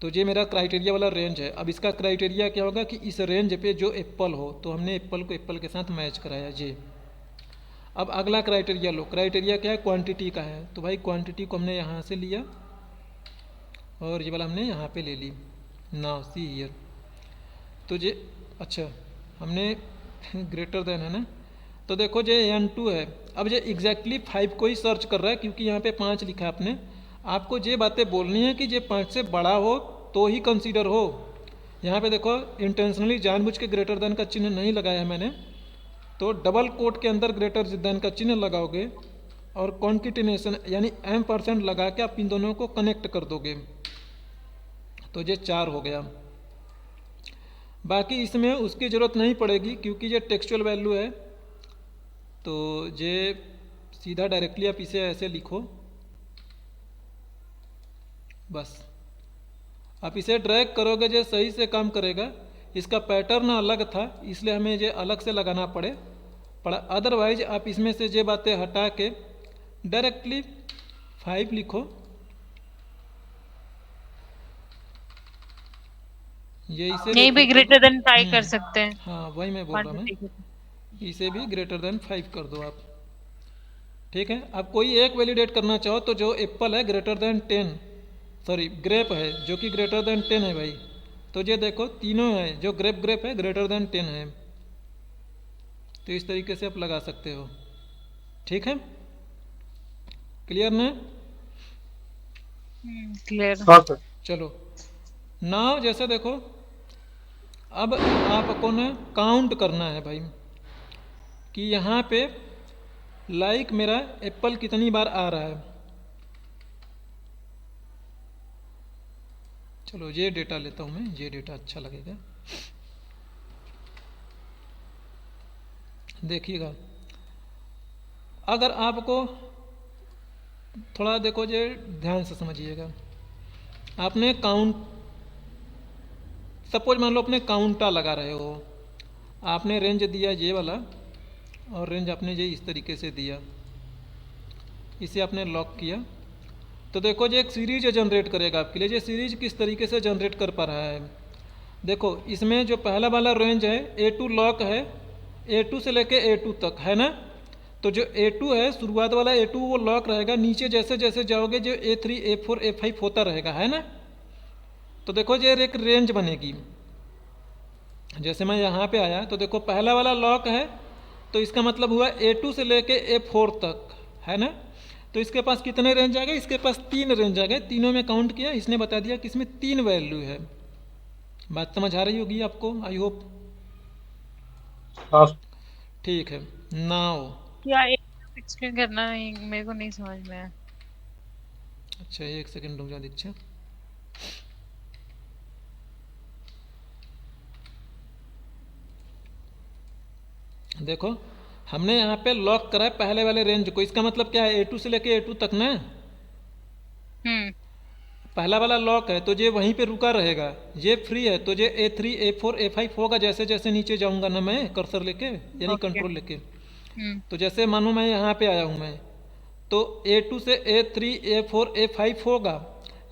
तो ये मेरा क्राइटेरिया वाला रेंज है। अब इसका क्राइटेरिया क्या होगा कि इस रेंज पे जो एप्पल हो, तो हमने एप्पल को एप्पल के साथ मैच कराया जी। अब अगला क्राइटेरिया लो, क्राइटेरिया क्या है, क्वांटिटी का है। तो भाई क्वांटिटी को हमने यहाँ से लिया और ये वाला हमने यहाँ पे ले ली। नाउ सी हियर, तो ये अच्छा हमने ग्रेटर देन है ना, तो देखो ये N2 है। अब ये एग्जैक्टली 5 को ही सर्च कर रहा है, क्योंकि यहाँ पे 5 लिखा है आपने। आपको ये बातें बोलनी है कि ये 5 से बड़ा हो तो ही कंसीडर हो। यहाँ पे देखो इंटेंशनली जानबूझ के ग्रेटर देन का चिन्ह नहीं लगाया है मैंने, तो डबल कोट के अंदर ग्रेटर देन का चिन्ह लगाओगे और कॉन्किटिनेशन यानी M% लगा के आप इन दोनों को कनेक्ट कर दोगे, तो ये 4 हो गया। बाकी इसमें उसकी ज़रूरत नहीं पड़ेगी क्योंकि ये टेक्सचुअल वैल्यू है, तो ये सीधा डायरेक्टली आप इसे ऐसे लिखो बस। आप इसे ड्रैग करोगे जो सही से काम करेगा। इसका पैटर्न अलग था इसलिए हमें ये अलग से लगाना पड़ा, अदरवाइज आप इसमें से ये बातें हटा के डायरेक्टली 5 लिखो। ये इसे यहीं पे ग्रेटर देन 5 कर सकते हैं। हाँ वही मैं बोल रहा हूँ, इसे भी ग्रेटर देन 5 कर दो आप। ठीक है, आप कोई एक वैलिडेट करना चाहो तो जो एप्पल है ग्रेटर देन 10, सॉरी ग्रेप है जो कि ग्रेटर देन 10 है भाई, तो ये देखो तीनों है, जो ग्रेप है ग्रेटर देन 10 है। तो इस तरीके से आप लगा सकते हो। ठीक है, क्लियर ना? क्लियर। हाँ सर। चलो नाउ जैसे देखो अब आपको ना काउंट करना है भाई कि यहाँ पे लाइक मेरा एप्पल कितनी बार आ रहा है। चलो ये डेटा लेता हूँ मैं, ये डेटा अच्छा लगेगा। देखिएगा अगर आपको थोड़ा देखो ये ध्यान से समझिएगा, आपने काउंट सपोज मान लो अपने काउंटा लगा रहे हो, आपने रेंज दिया ये वाला और रेंज आपने ये इस तरीके से दिया, इसे आपने लॉक किया, तो देखो ये एक सीरीज जनरेट करेगा आपके लिए। ये सीरीज किस तरीके से जनरेट कर पा रहा है, देखो इसमें जो पहला वाला रेंज है A2 लॉक है, A2 से लेके A2 तक है ना, तो जो A2 है शुरुआत वाला A2 वो लॉक रहेगा, नीचे जैसे जैसे जाओगे जो A3 A4 A5 होता रहेगा, है ना। तो देखो ये एक रेंज बनेगी। जैसे मैं यहाँ पे आया तो देखो पहला वाला लॉक है, तो इसका मतलब हुआ A2 से लेके A4 तक, है ना। तो इसके पास कितने रेंज आ गए, इसके पास 3 रेंज आ गए, तीनों में काउंट किया, इसने बता दिया कि इसमें 3 वैल्यू है। बात समझ आ रही होगी आपको, आई होप। हाँ ठीक है, नाउ या एक एक्सप्लेन करना, नहीं मेरे को नहीं समझ में आया। अच्छा एक सेकंड रुक जा दीक्षा। देखो हमने यहाँ पे लॉक करा है पहले वाले रेंज को, इसका मतलब क्या है A2 से लेके A2 तक ना हम्म पहला वाला लॉक है, तो ये वहीं पे रुका रहेगा। ये फ्री है तो ये A3 A4 A5 होगा जैसे जैसे नीचे जाऊंगा ना मैं कर्सर लेके, यानी ओके कंट्रोल लेके। हम्म तो जैसे मानो मैं यहाँ पे आया हूँ मैं, तो A2 से A3 A4 A5 होगा,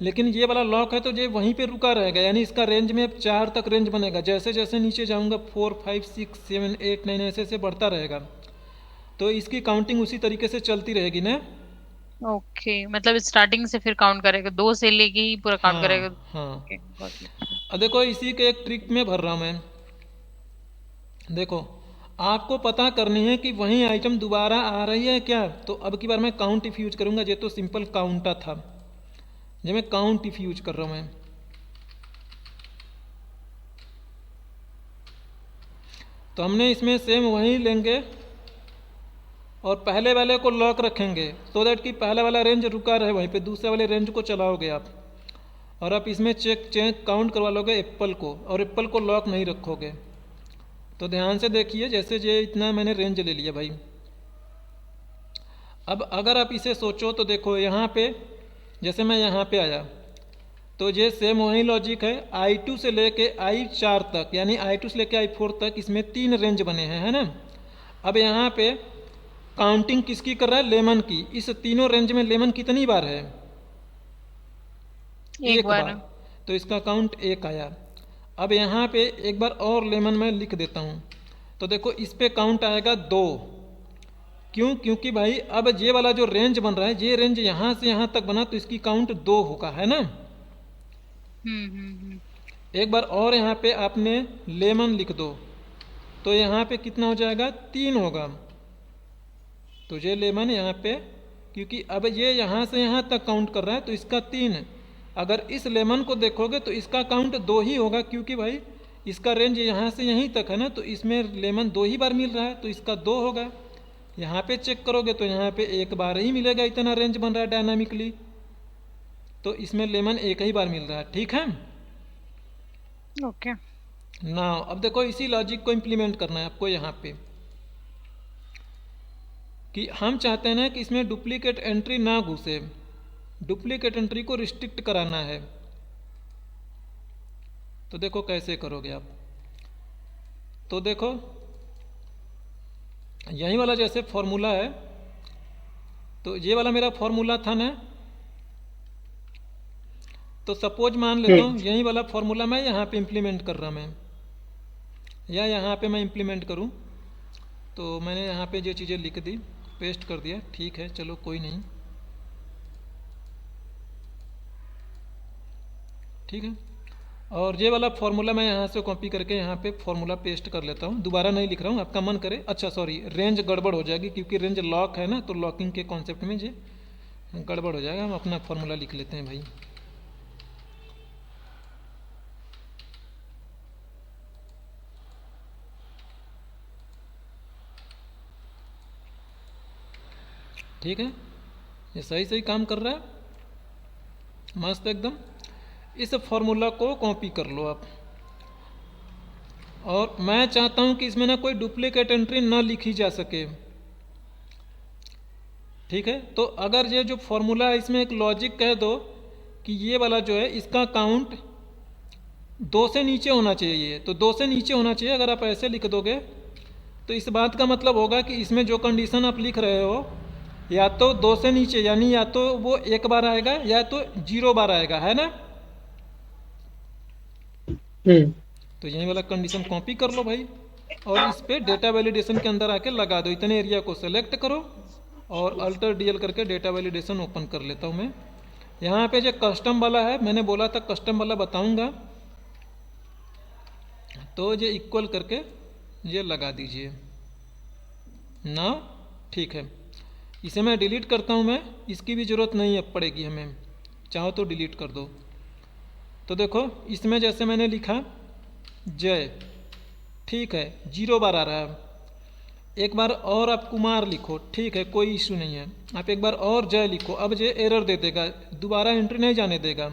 लेकिन ये वाला लॉक है तो ये वहीं पे रुका रहेगा, यानी इसका रेंज में अब 4 तक रेंज बनेगा। जैसे जैसे नीचे जाऊँगा 4 5 6 7 8 9 ऐसे ऐसे बढ़ता रहेगा, तो इसकी काउंटिंग उसी तरीके से चलती रहेगी ना। ओके, मतलब स्टार्टिंग से फिर काउंट करेगा, 2 से लेके ही पूरा काउंट करेगा। हाँ हाँ। Okay got it. अब देखो इसी के एक ट्रिक में भर रहा हूँ मैं। देखो आपको पता करनी है कि वही आइटम दोबारा आ रही है क्या। तो अब की बार मैं काउंट इफ यूज करूँगा, ये तो सिंपल काउंटा था, जो मैं काउंट इफ यूज कर रहा हूँ मैं। तो हमने इसमें सेम वही लेंगे और पहले वाले को लॉक रखेंगे, सो दैट कि पहले वाला रेंज रुका रहे वहीं पे, दूसरे वाले रेंज को चलाओगे आप। और आप इसमें चेक काउंट करवा लोगे एप्पल को, और एप्पल को लॉक नहीं रखोगे। तो ध्यान से देखिए, जैसे ये इतना मैंने रेंज ले लिया भाई। अब अगर आप इसे सोचो तो देखो यहाँ पे, जैसे मैं यहाँ पे आया तो ये सेम वही लॉजिक है। I2 से लेके I4 तक, यानी I2 से लेके I4 तक, इसमें 3 रेंज बने हैं, है ना। अब यहाँ पे काउंटिंग किसकी कर रहा है, लेमन की। इस तीनों रेंज में लेमन कितनी बार है, एक बार। तो इसका काउंट 1 आया। अब यहाँ पे एक बार और लेमन मैं लिख देता हूँ, तो देखो इस पे काउंट आएगा 2। क्यों, क्योंकि भाई अब ये वाला जो रेंज बन रहा है, ये रेंज यहाँ से यहाँ तक बना, तो इसकी काउंट 2 होगा, है ना। हम्म। एक बार और यहाँ पे आपने लेमन लिख दो, तो यहाँ पे कितना हो जाएगा, 3 होगा। तो ये लेमन यहाँ पे, क्योंकि अब ये यहाँ से यहाँ तक काउंट कर रहा है, तो इसका 3। अगर इस लेमन को देखोगे तो इसका काउंट 2 ही होगा, क्योंकि भाई इसका रेंज यहाँ से यहीं तक है ना, तो इसमें लेमन 2 ही बार मिल रहा है, तो इसका 2 होगा। यहाँ पे चेक करोगे तो यहाँ पे 1 बार ही मिलेगा, इतना रेंज बन रहा है डायनामिकली, तो इसमें लेमन 1 ही बार मिल रहा है, ठीक है ओके ना। अब देखो इसी लॉजिक को इम्प्लीमेंट करना है आपको यहाँ पे, कि हम चाहते हैं ना कि इसमें डुप्लीकेट एंट्री ना घुसे, डुप्लीकेट एंट्री को रिस्ट्रिक्ट कराना है। तो देखो कैसे करोगे आप। तो देखो यही वाला जैसे फॉर्मूला है, तो ये वाला मेरा फॉर्मूला था ना, तो सपोज मान लेता हूँ यही वाला फॉर्मूला मैं यहाँ पे इम्प्लीमेंट कर रहा मैं, या यहाँ पे मैं इम्प्लीमेंट करूँ। तो मैंने यहाँ पे ये चीज़ें लिख दी, पेस्ट कर दिया, ठीक है चलो कोई नहीं, ठीक है। और ये वाला फॉर्मूला मैं यहाँ से कॉपी करके यहाँ पे फॉर्मूला पेस्ट कर लेता हूँ, दोबारा नहीं लिख रहा हूँ, आपका मन करे। अच्छा सॉरी, रेंज गड़बड़ हो जाएगी, क्योंकि रेंज लॉक है ना, तो लॉकिंग के कॉन्सेप्ट में ये गड़बड़ हो जाएगा। हम अपना फॉर्मूला लिख लेते हैं भाई। ठीक है, ये सही सही काम कर रहा है, मस्त एकदम। इस फॉर्मूला को कॉपी कर लो आप, और मैं चाहता हूं कि इसमें ना कोई डुप्लीकेट एंट्री ना लिखी जा सके, ठीक है। तो अगर ये जो फॉर्मूला है इसमें एक लॉजिक कह दो कि ये वाला जो है इसका काउंट 2 से नीचे होना चाहिए, तो 2 से नीचे होना चाहिए। अगर आप ऐसे लिख दोगे तो इस बात का मतलब होगा कि इसमें जो कंडीशन आप लिख रहे हो, या तो 2 से नीचे, यानी या तो वो 1 बार आएगा या तो 0 बार आएगा, है ना। तो यही वाला कंडीशन कॉपी कर लो भाई, और इस पे डेटा वैलिडेशन के अंदर आके लगा दो। इतने एरिया को सेलेक्ट करो और अल्टर DL करके डेटा वैलिडेशन ओपन कर लेता हूँ मैं। यहाँ पे जो कस्टम वाला है, मैंने बोला था कस्टम वाला बताऊँगा, तो ये इक्वल करके ये लगा दीजिए ना, ठीक है। इसे मैं डिलीट करता हूँ मैं, इसकी भी ज़रूरत नहीं अब पड़ेगी हमें, चाहो तो डिलीट कर दो। तो देखो इसमें जैसे मैंने लिखा जय, ठीक है 0 बार आ रहा है। एक बार और आप कुमार लिखो, ठीक है कोई इशू नहीं है। आप एक बार और जय लिखो, अब ये एरर दे देगा, दोबारा एंट्री नहीं जाने देगा,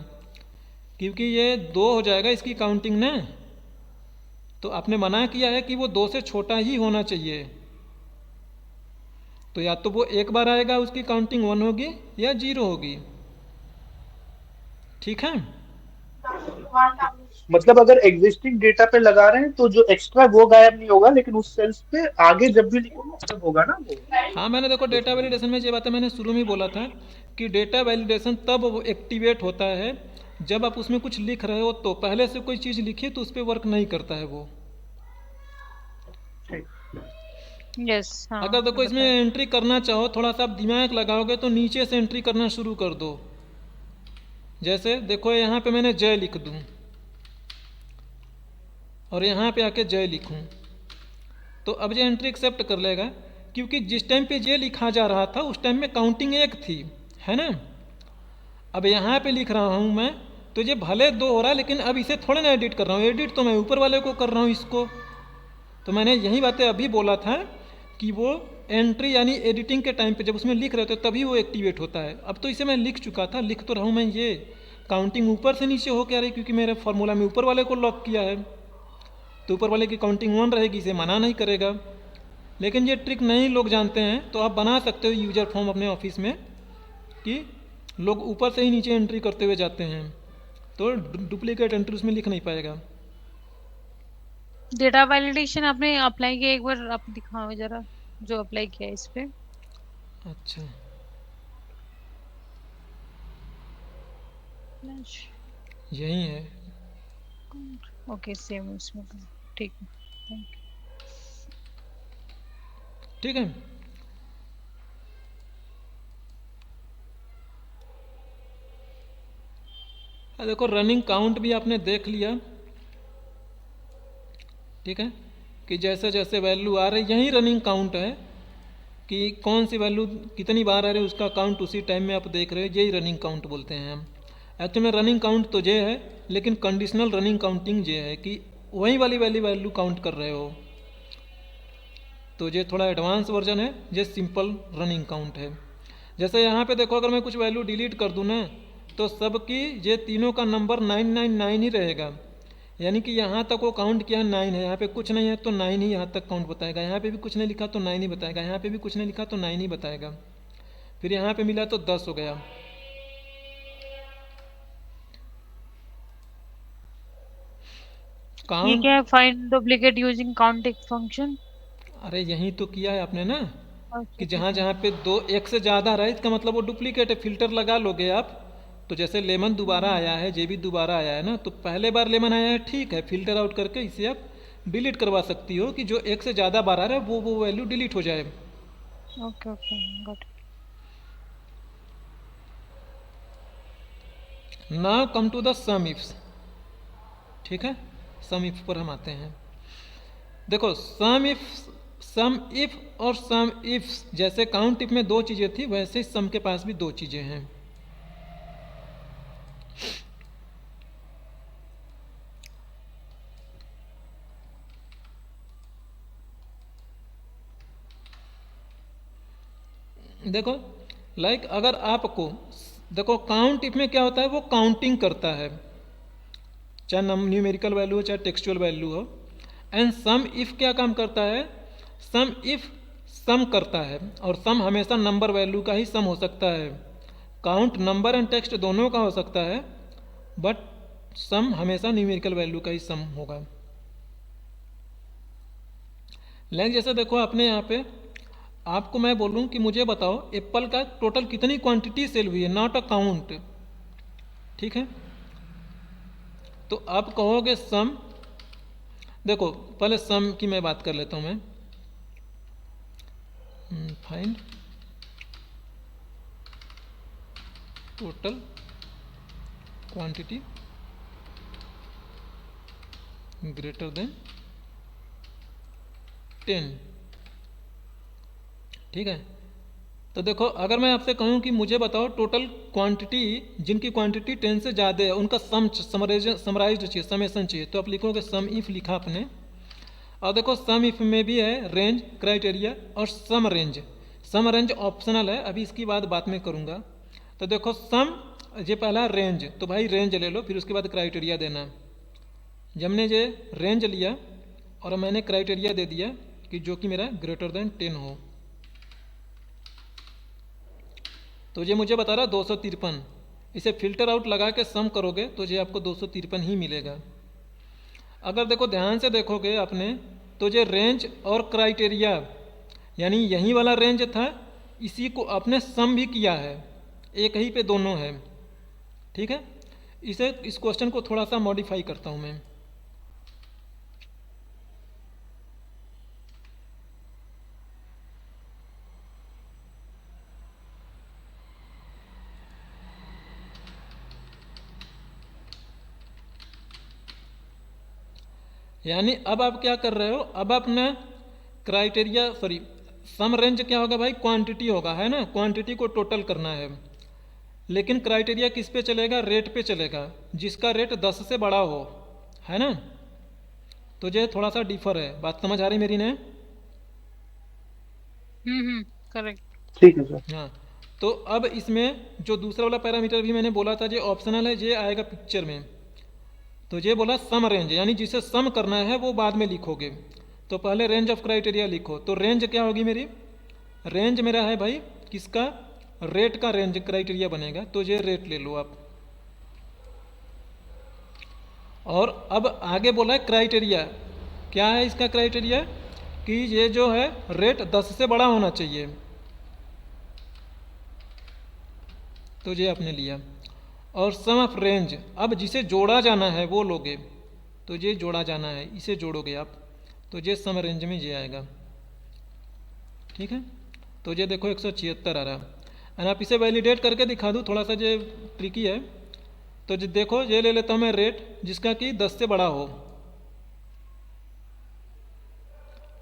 क्योंकि ये 2 हो जाएगा इसकी काउंटिंग ना। तो आपने मना किया है कि वो 2 से छोटा ही होना चाहिए, तो या तो वो एक बार आएगा, उसकी काउंटिंग 1 होगी या 0 होगी। ठीक है, मतलब अगर एग्जिस्टिंग डेटा पे लगा रहे हैं तो जो एक्स्ट्रा वो गायब नहीं होगा, लेकिन उस सेल्स पे आगे जब भी लिखोगे तब होगा ना वो। हाँ मैंने देखो डेटा वैलिडेशन में ये बातें मैंने शुरू में ही बोला था कि डेटा वैलिडेशन तब एक्टिवेट होता है जब आप उसमें कुछ लिख रहे हो, तो पहले से कोई चीज़ लिखी तो उस पर वर्क नहीं करता है वो। यस, हाँ अगर देखो इसमें बताओ। एंट्री करना चाहो, थोड़ा सा आप दिमाग लगाओगे तो नीचे से एंट्री करना शुरू कर दो। जैसे देखो यहाँ पे मैंने जय लिख दूँ और यहाँ पे आके जय लिखूँ, तो अब ये एंट्री एक्सेप्ट कर लेगा, क्योंकि जिस टाइम पे ये लिखा जा रहा था उस टाइम में काउंटिंग 1 थी, है ना। अब यहाँ पे लिख रहा हूँ मैं, तो ये भले 2 हो रहा है, लेकिन अब इसे थोड़े ना एडिट कर रहा हूँ, एडिट तो मैं ऊपर वाले को कर रहा हूँ इसको। तो मैंने यही बातें अभी बोला था कि वो एंट्री यानी एडिटिंग के टाइम पे जब उसमें लिख रहे थे तभी वो एक्टिवेट होता है। अब तो इसे मैं लिख चुका था, लिख तो रहा हूँ मैं, ये काउंटिंग ऊपर से नीचे हो क्या रही, क्योंकि मेरे फार्मूला में ऊपर वाले को लॉक किया है, तो ऊपर वाले की काउंटिंग 1 रहेगी, इसे मना नहीं करेगा। लेकिन ये ट्रिक नहीं लोग जानते हैं, तो आप बना सकते हो यूजर फॉर्म अपने ऑफिस में कि लोग ऊपर से ही नीचे एंट्री करते हुए जाते हैं, तो डुप्लीकेट एंट्री उसमें लिख नहीं पाएगा। डेटा वैलिडेशन आपने अप्लाई किया, एक बार आप दिखाओ जरा जो अप्लाई किया है इस पे। अच्छा, यही है। ओके, सेम उसमें करो। ठीक है, थैंक यू। ठीक है, देखो रनिंग काउंट भी आपने देख लिया। ठीक है, कि जैसे जैसे वैल्यू आ रही, यही रनिंग काउंट है कि कौन सी वैल्यू कितनी बार आ रही है उसका काउंट उसी टाइम में आप देख रहे हो, यही रनिंग काउंट बोलते हैं हम। एक्चुअली में रनिंग काउंट तो ये है, लेकिन कंडीशनल रनिंग काउंटिंग ये है कि वही वाली वैल्यू काउंट कर रहे हो, तो ये थोड़ा एडवांस वर्जन है, ये सिंपल रनिंग काउंट है। जैसे यहाँ पे देखो, अगर मैं कुछ वैल्यू डिलीट कर दूँ ना, तो सबकी ये तीनों का नंबर 999 ही रहेगा, यानी कि यहाँ तक वो काउंट किया 9 है, यहाँ पे कुछ नहीं है तो 9 ही यहाँ तक काउंट बताएगा, यहाँ पे भी कुछ नहीं लिखा तो 9 ही बताएगा, यहाँ पे भी कुछ नहीं लिखा तो 9 ही बताएगा, फिर यहाँ पे मिला तो 10 हो गया। ये काउंट, क्या है? Find duplicate using counting function. अरे यही तो किया है आपने ना, अच्छा, कि ठीक जहाँ है। जहाँ पे दो एक से ज़्यादा रहा है इसका मतलब वो डुप्लीकेट है, फिल्टर लगा लोगे आप। तो जैसे लेमन दोबारा आया है, जे भी दोबारा आया है ना, तो पहले बार लेमन आया है ठीक है, फिल्टर आउट करके इसे आप डिलीट करवा सकती हो कि जो एक से ज़्यादा बार आ रहा है वो वैल्यू डिलीट हो जाए। Okay okay, got now come to the SUMIFS. ठीक है, सम इफ पर हम आते हैं। देखो सम इफ और सम इफ्स, जैसे काउंट इफ में 2 चीज़ें थी, वैसे सम के पास भी 2 चीज़ें हैं। देखो लाइक अगर आपको, देखो काउंट इफ में क्या होता है, वो काउंटिंग करता है, चाहे न्यूमेरिकल वैल्यू हो चाहे टेक्सचुअल वैल्यू हो। एंड सम इफ क्या काम करता है, सम इफ सम करता है, और सम हमेशा नंबर वैल्यू का ही सम हो सकता है। काउंट नंबर एंड टेक्स्ट दोनों का हो सकता है, बट सम हमेशा न्यूमेरिकल वैल्यू का ही सम होगा। लेकिन जैसे देखो अपने यहाँ पे आपको मैं बोलूँ कि मुझे बताओ एप्पल का टोटल कितनी क्वांटिटी सेल हुई है, नॉट अ काउंट। ठीक है, तो आप कहोगे सम, देखो पहले सम की मैं बात कर लेता हूँ मैं। Find total quantity greater than 10। ठीक है, तो देखो अगर मैं आपसे कहूँ कि मुझे बताओ टोटल क्वांटिटी, जिनकी क्वांटिटी 10 से ज़्यादा है उनका सम समराइज्ड चाहिए, समेसन चाहिए, तो आप लिखोगे सम इफ लिखा आपने। और देखो सम इफ में भी है रेंज, क्राइटेरिया और सम रेंज। सम रेंज ऑप्शनल है, अभी इसकी बात में करूँगा। तो देखो सम, ये पहला रेंज, तो भाई रेंज ले लो, फिर उसके बाद क्राइटेरिया देना। जब हमने ये रेंज लिया और मैंने क्राइटेरिया दे दिया कि जो कि मेरा ग्रेटर देन 10 हो। तो ये मुझे बता रहा 253। इसे फिल्टर आउट लगा के सम करोगे तो ये आपको 253 ही मिलेगा। अगर देखो ध्यान से देखोगे आपने तो ये रेंज और क्राइटेरिया यानी यही वाला रेंज था, इसी को आपने सम भी किया है, एक ही पे दोनों है। ठीक है, इस क्वेश्चन को थोड़ा सा मॉडिफाई करता हूँ मैं। यानी अब आप क्या कर रहे हो, अब अपना क्राइटेरिया सम रेंज क्या होगा भाई, क्वांटिटी होगा, है ना, क्वांटिटी को टोटल करना है। लेकिन क्राइटेरिया किस पे चलेगा, रेट पे चलेगा, जिसका रेट 10 से बड़ा हो, है ना। तो ये थोड़ा सा डिफर है, बात समझ आ रही मेरी ने? करेक्ट। ठीक है सर। हाँ, तो अब इसमें जो दूसरा वाला पैरामीटर भी मैंने बोला था, ये ऑप्शनल है, ये आएगा पिक्चर में। तो ये बोला सम रेंज, यानी जिसे सम करना है वो बाद में लिखोगे। तो पहले रेंज ऑफ क्राइटेरिया लिखो। तो रेंज क्या होगी मेरी, रेंज मेरा है भाई किसका, रेट का रेंज क्राइटेरिया बनेगा। तो ये रेट ले लो आप। और अब आगे बोला है क्राइटेरिया, क्या है इसका क्राइटेरिया कि ये जो है रेट 10 से बड़ा होना चाहिए। तो ये आपने लिया। और सम ऑफ रेंज, अब जिसे जोड़ा जाना है वो लोगे, तो ये जोड़ा जाना है, इसे जोड़ोगे आप, तो ये सम रेंज में ये आएगा। ठीक है, तो ये देखो 176 आ रहा है। और आप इसे वैलिडेट करके दिखा दूँ, थोड़ा सा ये ट्रिकी है। तो ये देखो, ये ले लेता हूँ मैं रेट जिसका कि 10 से बड़ा हो।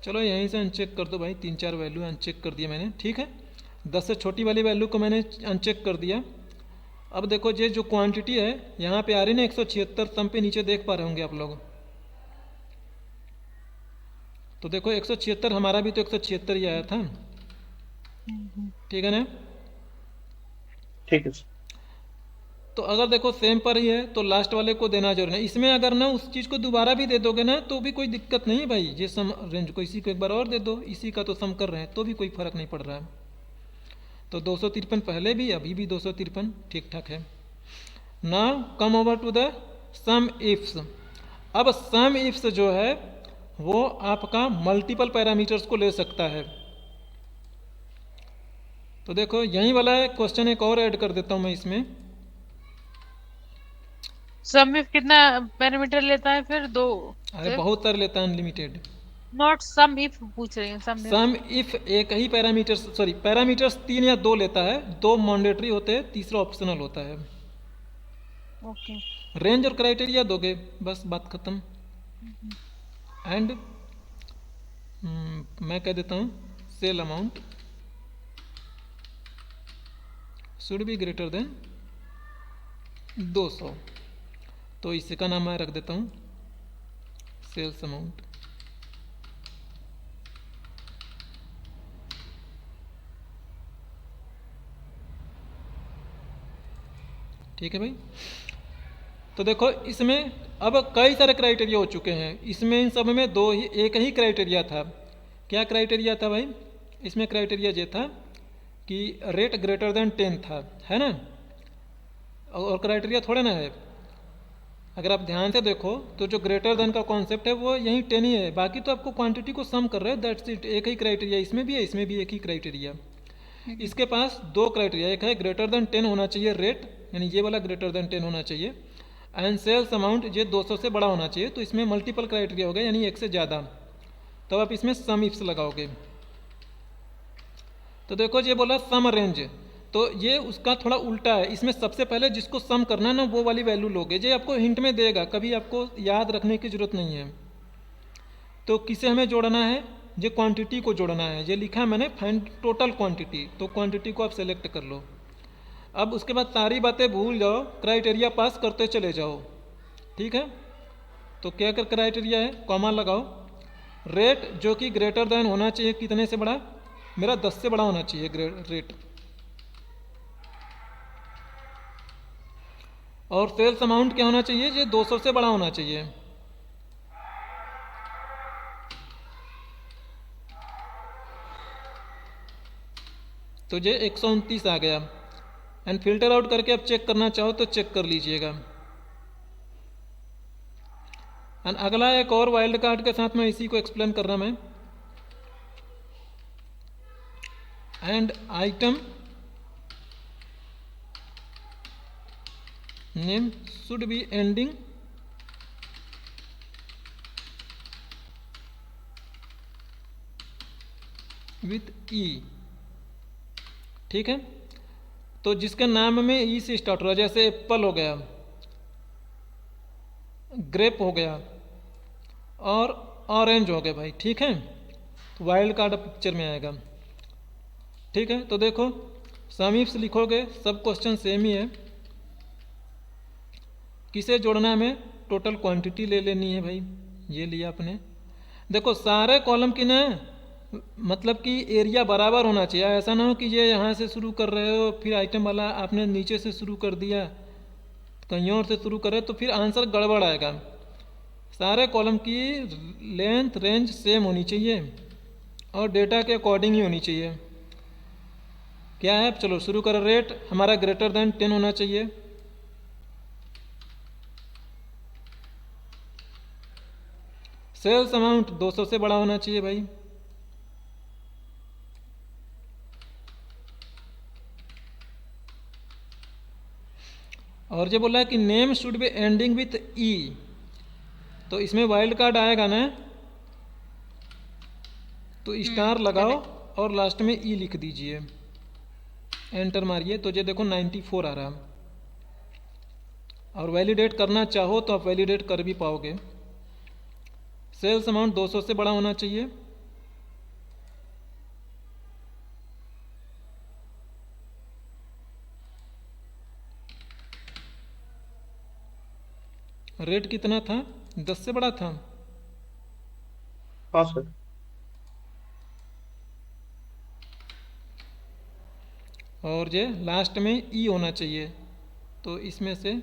चलो यहीं से अनचेक कर दो भाई, 3-4 वैल्यू अनचेक कर दिया मैंने। ठीक है, 10 से छोटी वाली वैल्यू को मैंने अनचेक कर दिया। अब देखो ये जो क्वांटिटी है यहाँ पे आ रही ना 176, सम पे नीचे देख पा रहे होंगे आप लोग। तो देखो 176, हमारा भी तो 176 ही आया था। ठीक है ना। ठीक है। तो अगर देखो सेम पर ही है तो लास्ट वाले को देना जरूरी है। इसमें अगर ना उस चीज़ को दोबारा भी दे दोगे ना तो भी कोई दिक्कत नहीं है भाई। ये सम रेंज को इसी को एक बार और दे दो, इसी का तो सम कर रहे हैं तो भी कोई फर्क नहीं पड़ रहा है। तो 253 पहले भी, अभी भी 253 ठीक ठाक है। Now come over to the SUMIFS. अब सम इफ्स जो है वो आपका मल्टीपल पैरामीटर्स को ले सकता है। तो देखो यही वाला क्वेश्चन एक और ऐड कर देता हूं मैं इसमें। सम इफ कितना पैरामीटर लेता है फिर? 2? अरे बहुत सारे लेता है, अनलिमिटेड। नॉट सम इफ पूछ रही हूँ। सम इफ एक ही पैरामीटर्स, पैरामीटर्स 3 या 2 लेता है, 2 मैंडेटरी होते हैं, तीसरा ऑप्शनल होता है। ओके। रेंज और क्राइटेरिया दोगे, बस बात खत्म। एंड मैं कह देता हूँ sale amount should be greater than 200। तो इसी का नाम मैं रख देता हूँ सेल्स अमाउंट। ठीक है भाई। तो देखो इसमें अब कई सारे क्राइटेरिया हो चुके हैं। इसमें इन सब में एक ही क्राइटेरिया था। क्या क्राइटेरिया था भाई? इसमें क्राइटेरिया ये था कि रेट ग्रेटर देन 10 था, है ना। और क्राइटेरिया थोड़े ना है। अगर आप ध्यान से देखो तो जो ग्रेटर देन का कॉन्सेप्ट है वो यही 10 ही है, बाकी तो आपको क्वांटिटी को सम कर रहे हैं, दैट्स इट। एक ही क्राइटेरिया इसमें भी है, इसमें भी एक ही क्राइटेरिया। इसके पास 2 क्राइटेरिया, एक है ग्रेटर देन 10 होना चाहिए रेट, यानी ये वाला ग्रेटर देन 10 होना चाहिए, एंड सेल्स अमाउंट ये 200 से बड़ा होना चाहिए। तो इसमें मल्टीपल क्राइटेरिया हो गया, यानी एक से ज़्यादा। तो आप इसमें सम इफ्स लगाओगे। तो देखो ये बोला सम रेंज, तो ये उसका थोड़ा उल्टा है। इसमें सबसे पहले जिसको सम करना है ना वो वाली वैल्यू लोगे। ये आपको हिंट में देगा, कभी आपको याद रखने की जरूरत नहीं है। तो किसे हमें जोड़ना है? ये क्वांटिटी को जोड़ना है। ये लिखा है मैंने फाइंड टोटल क्वांटिटी, तो क्वांटिटी को आप सेलेक्ट कर लो। अब उसके बाद सारी बातें भूल जाओ, क्राइटेरिया पास करते चले जाओ। ठीक है, तो क्या कर क्राइटेरिया है, कॉमा लगाओ। रेट जो कि ग्रेटर देन होना चाहिए, कितने से बड़ा? मेरा 10 से बड़ा होना चाहिए रेट। और सेल्स अमाउंट क्या होना चाहिए? ये 200 से बड़ा होना चाहिए। तो ये 129 आ गया। एंड फिल्टर आउट करके आप चेक करना चाहो तो चेक कर लीजिएगा। एंड अगला एक और वाइल्ड कार्ड के साथ मैं इसी को एक्सप्लेन कर रहा मैं। And item name should be ending with E. ठीक है, तो जिसके नाम में ई से स्टार्ट हो रहा है, जैसे एप्पल हो गया, ग्रेप हो गया और ऑरेंज हो गया भाई। ठीक है, तो वाइल्ड कार्ड पिक्चर में आएगा। ठीक है, तो देखो समीप्स लिखोगे, सब क्वेश्चन सेम ही है। किसे जोड़ना है, हमें टोटल क्वांटिटी ले लेनी है भाई। ये लिया आपने। देखो सारे कॉलम की ना मतलब कि एरिया बराबर होना चाहिए। ऐसा ना हो कि ये यहाँ से शुरू कर रहे हो फिर आइटम वाला आपने नीचे से शुरू कर दिया, कहीं और से शुरू करे तो फिर आंसर गड़बड़ आएगा। सारे कॉलम की लेंथ रेंज सेम होनी चाहिए और डेटा के अकॉर्डिंग ही होनी चाहिए। क्या है, चलो शुरू करो। रेट हमारा ग्रेटर देन 10 होना चाहिए। सेल्स अमाउंट 200 से बड़ा होना चाहिए भाई। और जो बोला है कि name should be ending with E, तो इसमें वाइल्ड कार्ड आएगा ना, तो स्टार लगाओ और लास्ट में ई लिख दीजिए, एंटर मारिए। तो ये देखो 94 आ रहा। और वैलिडेट करना चाहो तो आप वैलिडेट कर भी पाओगे। सेल्स अमाउंट 200 से बड़ा होना चाहिए। रेट कितना था, 10 से बड़ा था। हाँ सर। और ये लास्ट में ई होना चाहिए, तो इसमें से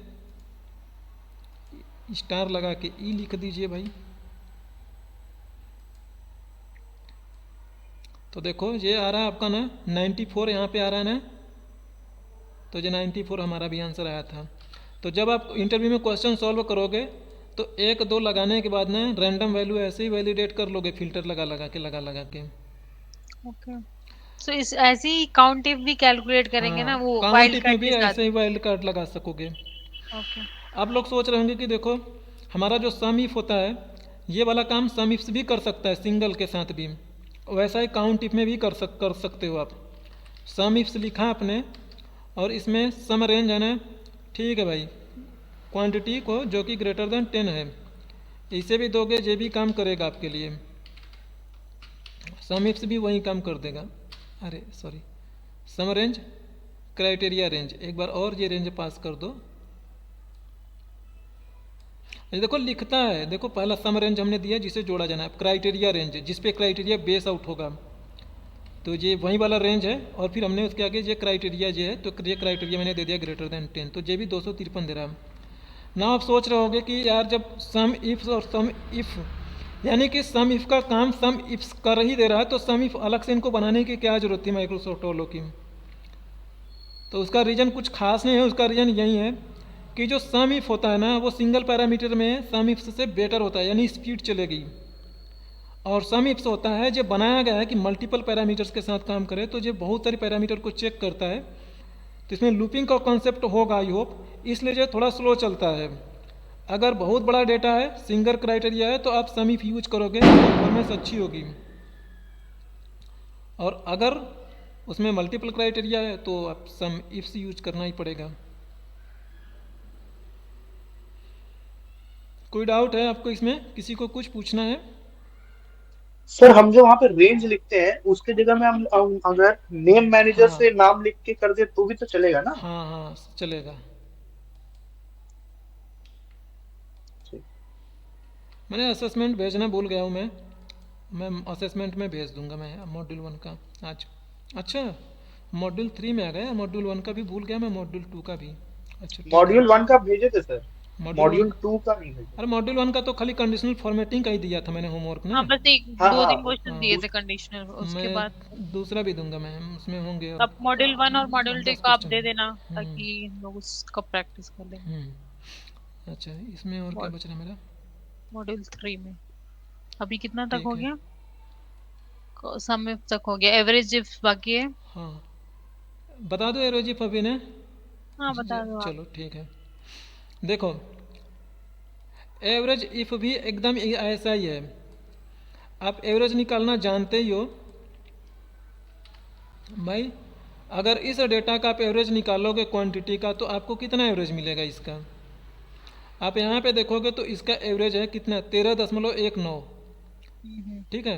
स्टार लगा के ई लिख दीजिए भाई। तो देखो ये आ रहा है आपका ना 94 यहाँ पे आ रहा है ना, तो ये 94 हमारा भी आंसर आया था। तो जब आप इंटरव्यू में क्वेश्चन सॉल्व करोगे तो 1 2 लगाने के बाद ना रैंडम वैल्यू ऐसे ही वैलिडेट कर लोगे, फिल्टर लगा लगा के। ओके, सो इस ऐसे ही काउंट इफ भी कैलकुलेट करेंगे ना, वो काउंट वाइल्ड इफ में कार्ड भी के साथ। ऐसे ही वाइल्ड कार्ड लगा सकोगे। ओके, आप लोग सोच रहे होंगे कि देखो हमारा जो सम इफ होता है ये वाला काम सम इफ भी कर सकता है, सिंगल के साथ भी। वैसा ही काउंट इफ में भी कर सकते हो आप। सम इफ्स लिखा आपने और इसमें सम रेंज है ना, ठीक है भाई, क्वांटिटी को जो कि ग्रेटर देन 10 है, इसे भी दोगे ये भी काम करेगा आपके लिए। सम इफ्स भी वही काम कर देगा। अरे सॉरी, सम रेंज क्राइटेरिया रेंज, एक बार और ये रेंज पास कर दो। ये देखो लिखता है, देखो पहला सम रेंज हमने दिया जिसे जोड़ा जाना है, क्राइटेरिया रेंज जिस पे क्राइटेरिया बेस आउट होगा, तो ये वही वाला रेंज है। और फिर हमने उसके आगे ये क्राइटेरिया जो है, तो ये क्राइटेरिया मैंने दे दिया ग्रेटर देन 10, तो ये भी 253 दे रहा है ना। आप सोच रहे होगे कि यार जब सम इफ और सम इफ यानी कि सम इफ का काम सम इफ्स कर ही दे रहा है, तो सम इफ अलग से इनको बनाने की क्या जरूरत थी माइक्रोसॉफ्ट वालों की। तो उसका रीज़न कुछ खास नहीं है, उसका रीज़न यही है कि जो सम इफ होता है ना वो सिंगल पैरामीटर में सम इफ से बेटर होता है, यानी स्पीड चलेगी। और सम इफ्स होता है जो बनाया गया है कि मल्टीपल पैरामीटर्स के साथ काम करे, तो ये बहुत सारे पैरामीटर को चेक करता है। तो इसमें लूपिंग का कॉन्सेप्ट होगा आई होप, इसलिए जो थोड़ा स्लो चलता है। अगर बहुत बड़ा डेटा है, सिंगल क्राइटेरिया है, तो आप सम इफ यूज करोगे तो परफॉर्मेंस अच्छी होगी। और अगर उसमें मल्टीपल क्राइटेरिया है तो आप सम इफ्स यूज करना ही पड़ेगा। कोई डाउट है आपको इसमें, किसी को कुछ पूछना है? सर हम जो वहाँ पे रेंज लिखते हैं उसके जगह में हम अगर नेम मैनेजर हाँ से नाम लिख के कर दे तो भी तो चलेगा ना? हाँ हाँ चलेगा। ठीक। मैंने असेसमेंट भेजना भूल गया हूँ मैं असेसमेंट में भेज दूंगा मैं मॉड्यूल 1 का आज। अच्छा मॉड्यूल 3 में आ गया, मॉड्यूल 1 का भी भूल गया मैं, मॉड्यूल 2 का भी। अच्छा ठीक है। मॉड्यूल 1 का भेजे थे सर। मॉड्यूल वन मॉड्यूल 2 का नहीं है। अरे मॉड्यूल वन का तो खाली कंडीशनल फॉर्मेटिंग का ही दिया था मैंने होमवर्क हाँ ना। बस एक हाँ दो हाँ तीन क्वेश्चन हाँ, दिए थे कंडीशनल, उसके बाद मैं दूसरा भी दूंगा मैम, उसमें होंगे अब मॉड्यूल 1 और मॉड्यूल 2 10 का आप दे क्वेश्चन। देना हम्म ताकि हम लोग उसका प्रैक्टिस कर लेंगे। अच्छा, इसमें और क्या बच रहा है मेरा? मॉड्यूल 3 में अभी कितना तक ठीक हो है, गया? सम तक हो गया, एवरेज इफ बाकी है। हाँ बता दो एरोजी फबी ने। हाँ बता दो आप। चलो ठीक है, देखो एवरेज इफ भी एकदम ऐसा ही है। आप एवरेज निकालना जानते ही हो भाई। अगर इस डेटा का आप एवरेज निकालोगे क्वांटिटी का, तो आपको कितना एवरेज मिलेगा इसका? आप यहाँ पे देखोगे तो इसका एवरेज है कितना, 13.19। हम्म, ठीक है,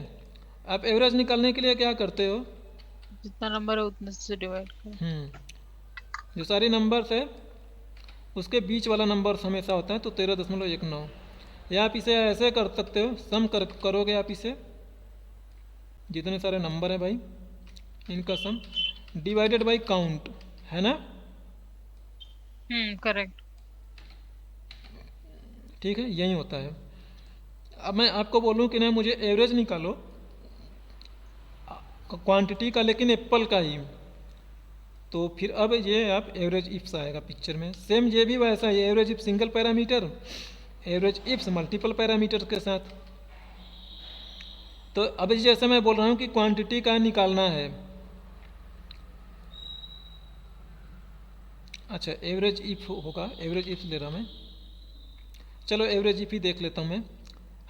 आप एवरेज निकालने के लिए क्या करते हो? जितना नंबर है उतने से डिवाइड करो। जो सारी नंबर्स है उसके बीच वाला नंबर हमेशा होता है, तो 13.19। या आप इसे ऐसे कर सकते हो, सम करोगे आप इसे, जितने सारे नंबर हैं भाई इनका सम डिवाइडेड बाई काउंट, है ना? करेक्ट। ठीक है, यही होता है। अब मैं आपको बोलूँ कि नहीं मुझे एवरेज निकालो क्वांटिटी का, लेकिन एप्पल का ही, तो फिर अब ये आप एवरेज इफ्स आएगा पिक्चर में। सेम ये भी वैसा ही, average if single parameter, average ifs multiple parameter के साथ। तो अब जैसे मैं बोल रहा हूँ कि क्वांटिटी का निकालना है, अच्छा एवरेज इफ होगा, एवरेज इफ ले रहा मैं। चलो एवरेज इफ ही देख लेता हूँ मैं।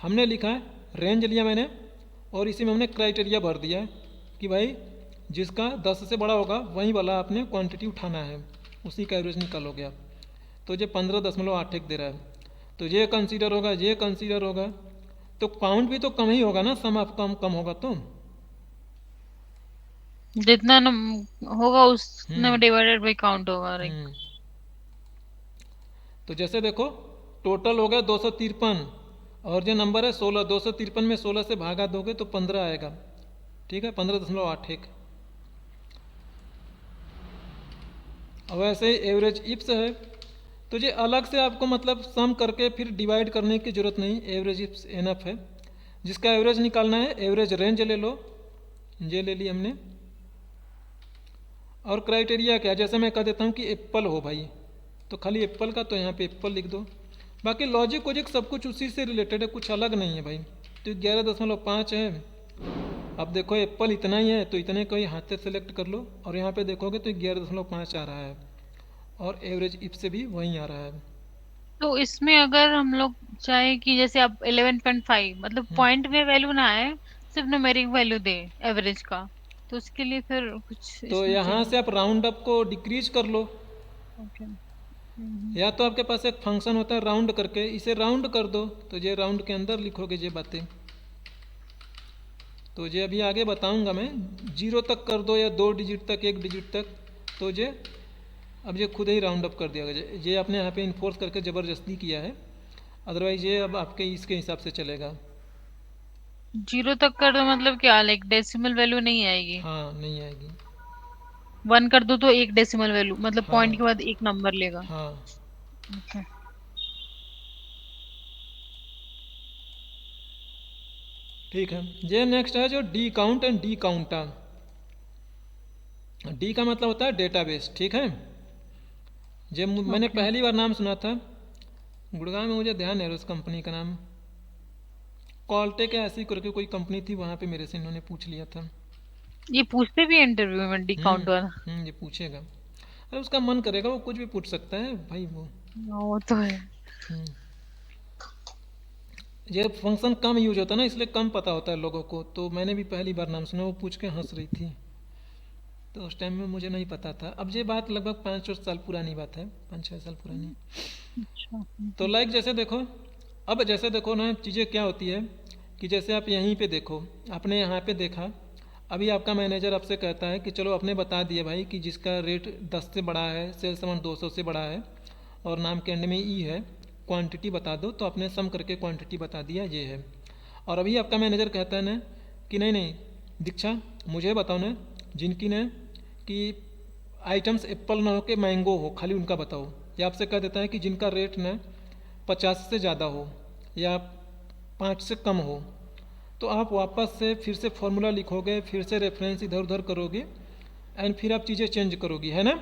हमने लिखा है रेंज लिया मैंने, और इसी में हमने क्राइटेरिया भर दिया है कि भाई जिसका 10 से बड़ा होगा वही वाला आपने क्वांटिटी उठाना है, उसी का एवरेज निकालोगे आप। तो ये 15.81 दे रहा है, तो ये कंसीडर होगा, ये कंसीडर होगा, तो काउंट भी तो कम ही होगा ना, सम आप कम होगा तो। जितना होगा उसने हम्म डिवाइडेड बाई काउंट होगा, राइट। हम्म तो जैसे देखो टोटल हो गया 253, और जो नंबर है 16, 253 में 16 से भागा दोगे तो 15 आएगा। ठीक है, 15.81। और वैसे ही एवरेज इप्स है, तो ये अलग से आपको मतलब सम करके फिर डिवाइड करने की ज़रूरत नहीं, एवरेज इप्स एनफ है। जिसका एवरेज निकालना है एवरेज रेंज ले लो, ये ले लिया हमने। और क्राइटेरिया क्या, जैसे मैं कह देता हूँ कि एप्पल हो भाई, तो खाली एप्पल का, तो यहाँ पे एप्पल लिख दो। बाकी लॉजिक वॉजिक सब कुछ उसी से रिलेटेड है, कुछ अलग नहीं है भाई। तो 11.5 है। अब देखो एप्पल इतना ही है, तो इतने को ही हाथ से सेलेक्ट कर लो, और यहाँ पे देखोगे तो 11.5 आ रहा है, और एवरेज इफ से भी वहीं आ रहा है। तो इसमें अगर हम लोग चाहे कि जैसे अब 11.5 मतलब पॉइंट में वैल्यू ना आए, सिर्फ न्यूमेरिक वैल्यू दे एवरेज का, तो उसके लिए फिर कुछ तो इसमें यहाँ चेंज। से आप राउंड अप को डिक्रीज कर लो, ओके। या तो आपके पास एक फंक्शन होता है राउंड करके, इसे राउंड कर दो, तो ये राउंड के अंदर लिखोगे ये बातें। तो ये अभी आगे बताऊंगा मैं, 0 तक कर दो या 2 डिजिट तक, 1 डिजिट तक, तो ये अब ये खुद ही राउंड अप कर दिया गया। ये आपने यहाँ पे इन्फोर्स करके ज़बरदस्ती किया है, अदरवाइज ये अब आपके इसके हिसाब से चलेगा। 0 तक कर दो मतलब क्या, लाइक डेसिमल वैल्यू नहीं आएगी? हाँ नहीं आएगी। 1 कर दो तो एक डेसिमल वैल्यू, मतलब पॉइंट हाँ के बाद एक नंबर लेगा। हाँ ओके। ठीक है। ये नेक्स्ट है जो D count and D counter. D का मतलब होता है डेटाबेस, ठीक है। ये मैंने ओके। पहली बार नाम सुना था, गुड़गांव में, मुझे ध्यान है उस कंपनी का नाम, कॉलटेक ऐसी करके कोई कंपनी थी, वहाँ पे मेरे से इन्होंने पूछ लिया था। ये पूछते भी इंटरव्यू में डी काउंट वाला? ये पूछेगा, अरे उसका मन करेगा वो कुछ भी पूछ सकता है भाई वो। वो तो है। हम्म, ये फंक्शन कम यूज होता है ना, इसलिए कम पता होता है लोगों को, तो मैंने भी पहली बार नाम सुना, वो पूछ के हंस रही थी, तो उस टाइम में मुझे नहीं पता था। अब ये बात लगभग 5 साल पुरानी बात है, 5-6 साल पुरानी। अच्छा। तो लाइक जैसे देखो, अब जैसे देखो ना चीज़ें क्या होती है कि जैसे आप यहीं पे देखो, आपने यहाँ पे देखा, अभी आपका मैनेजर आपसे कहता है कि चलो आपने बता दिया भाई कि जिसका रेट 10 से बड़ा है, सेल्स अमाउंट 200 से बड़ा है, और नाम के एंड में ई है, क्वांटिटी बता दो, तो आपने सम करके क्वांटिटी बता दिया ये है। और अभी आपका मैनेजर कहता है ना कि नहीं नहीं दीक्षा मुझे बताओ ना, जिनकी ने कि आइटम्स एप्पल ना हो के मैंगो हो, खाली उनका बताओ। या आपसे कह देता है कि जिनका रेट ना 50 से ज़्यादा हो या 5 से कम हो, तो आप वापस से फिर से फॉर्मूला लिखोगे, फिर से रेफरेंस इधर उधर करोगे एंड फिर आप चीज़ें चेंज करोगी, है ना।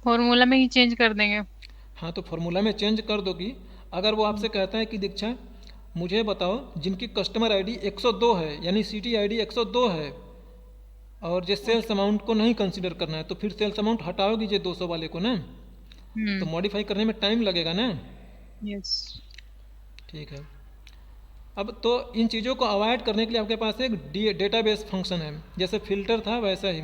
फॉर्मूला में ही चेंज कर देंगे। हाँ, तो फॉर्मूला में चेंज कर दोगी। अगर वो आपसे कहता है कि दीक्षा मुझे बताओ जिनकी कस्टमर आईडी 102 है, यानी सिटी आईडी 102 है, और जो सेल्स अमाउंट को नहीं कंसिडर करना है, तो फिर सेल्स अमाउंट हटाओगी जो 200 वाले को ना, तो मॉडिफाई करने में टाइम लगेगा ना। यस। ठीक है। अब तो इन चीज़ों को अवॉइड करने के लिए आपके पास एक डेटाबेस फंक्शन है, जैसे फिल्टर था वैसा ही।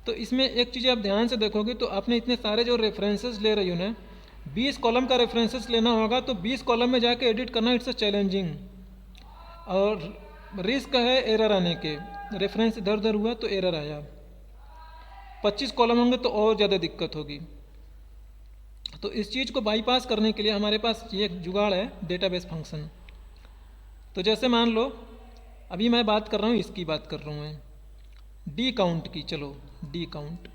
तो इसमें एक चीज़ आप ध्यान से देखोगे तो आपने इतने सारे जो रेफरेंसेस ले रही हो ना, 20 कॉलम का रेफरेंसेस लेना होगा, तो 20 कॉलम में जाके एडिट करना इट्स चैलेंजिंग, और रिस्क है एरर आने के। रेफरेंस इधर उधर हुआ तो एरर आया, 25 कॉलम होंगे तो और ज़्यादा दिक्कत होगी। तो इस चीज़ को बाईपास करने के लिए हमारे पास ये एक जुगाड़ है, डेटाबेस फंक्शन। तो जैसे मान लो अभी मैं बात कर रहा हूँ, इसकी बात कर रहा हूँ मैं डी काउंट की। चलो डी काउंट,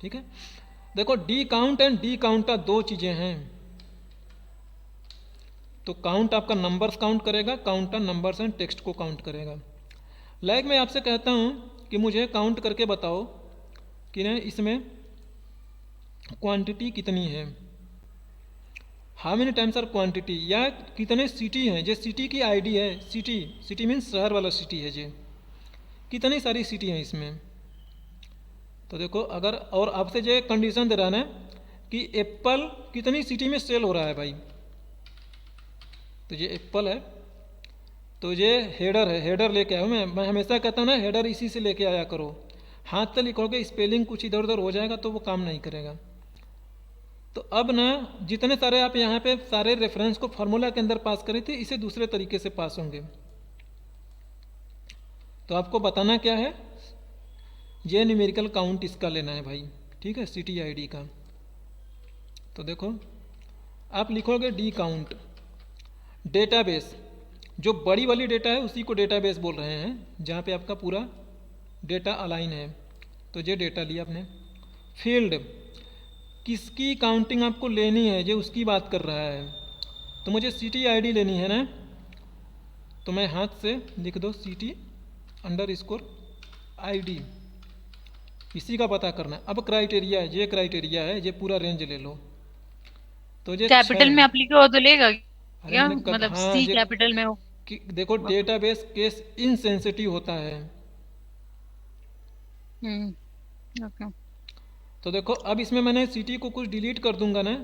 ठीक है। देखो डी काउंट एंड डी काउंटा दो चीज़ें हैं। तो काउंट आपका नंबर्स काउंट करेगा, काउंटर नंबर्स एंड टेक्स्ट को काउंट करेगा। लाइक मैं आपसे कहता हूँ कि मुझे काउंट करके बताओ कि ना इसमें क्वांटिटी कितनी है, how many times are quantity, या कितने सिटी हैं, जो सिटी की आईडी है, सिटी सिटी मीन्स शहर वाला सिटी है, जे कितनी सारी सिटी हैं इसमें। तो देखो अगर, और आपसे जो कंडीशन दे रहा है ना कि एप्पल कितनी सिटी में सेल हो रहा है भाई, तो ये एप्पल है, तो ये हेडर है, हेडर लेके आओ। मैं हमेशा कहता हूँ ना, हेडर इसी से लेके आया करो। हाथ से लिखोगे स्पेलिंग कुछ इधर उधर हो जाएगा तो वो काम नहीं करेगा। तो अब ना जितने सारे आप यहाँ पे सारे रेफरेंस को फार्मूला के अंदर पास करे थे, इसे दूसरे तरीके से पास होंगे। तो आपको बताना क्या है, ये न्यूमेरिकल काउंट इसका लेना है भाई, ठीक है, सिटी आईडी का। तो देखो आप लिखोगे डी काउंट, डेटाबेस, जो बड़ी वाली डेटा है उसी को डेटाबेस बोल रहे हैं, जहाँ पे आपका पूरा डेटा अलाइन है। तो ये डेटा लिया आपने। फील्ड, किसकी काउंटिंग आपको लेनी है, ये उसकी बात कर रहा है। तो मुझे सिटी आईडी लेनी है ना, तो मैं हाथ से लिख दो सिटी अंडर स्कोर आईडी, इसी का पता करना है। अब क्राइटेरिया, ये क्राइटेरिया है, ये पूरा रेंज ले लो। तो ये कैपिटल में आप लिखे हो तो लेगा अरे क्या, मैंने मतलब हाँ, सी ये कैपिटल में हो। कि देखो डेटाबेस केस इनसेंसिटिव होता है। ओके। तो देखो अब इसमें मैंने सिटी को कुछ डिलीट कर दूंगा ना,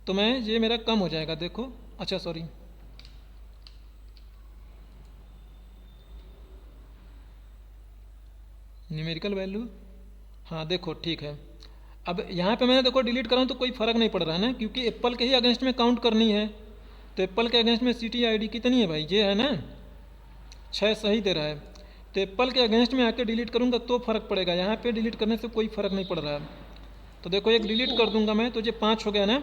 तो मैं ये मेरा कम हो जाएगा। देखो अच्छा सॉरी, न्यूमेरिकल वैल्यू, हाँ देखो ठीक है। अब यहाँ पे मैंने देखो डिलीट कराऊँ तो कोई फ़र्क नहीं पड़ रहा है ना, क्योंकि एप्पल के ही अगेंस्ट में काउंट करनी है। तो एप्पल के अगेंस्ट में सिटी आईडी कितनी है भाई, ये है ना 6 सही दे रहा है। तो एप्पल के अगेंस्ट में आके डिलीट करूँगा तो फ़र्क पड़ेगा, यहाँ पे डिलीट करने से कोई फ़र्क नहीं पड़ रहा है। तो देखो एक डिलीट कर दूंगा मैं, तो ये 5 हो गया ना।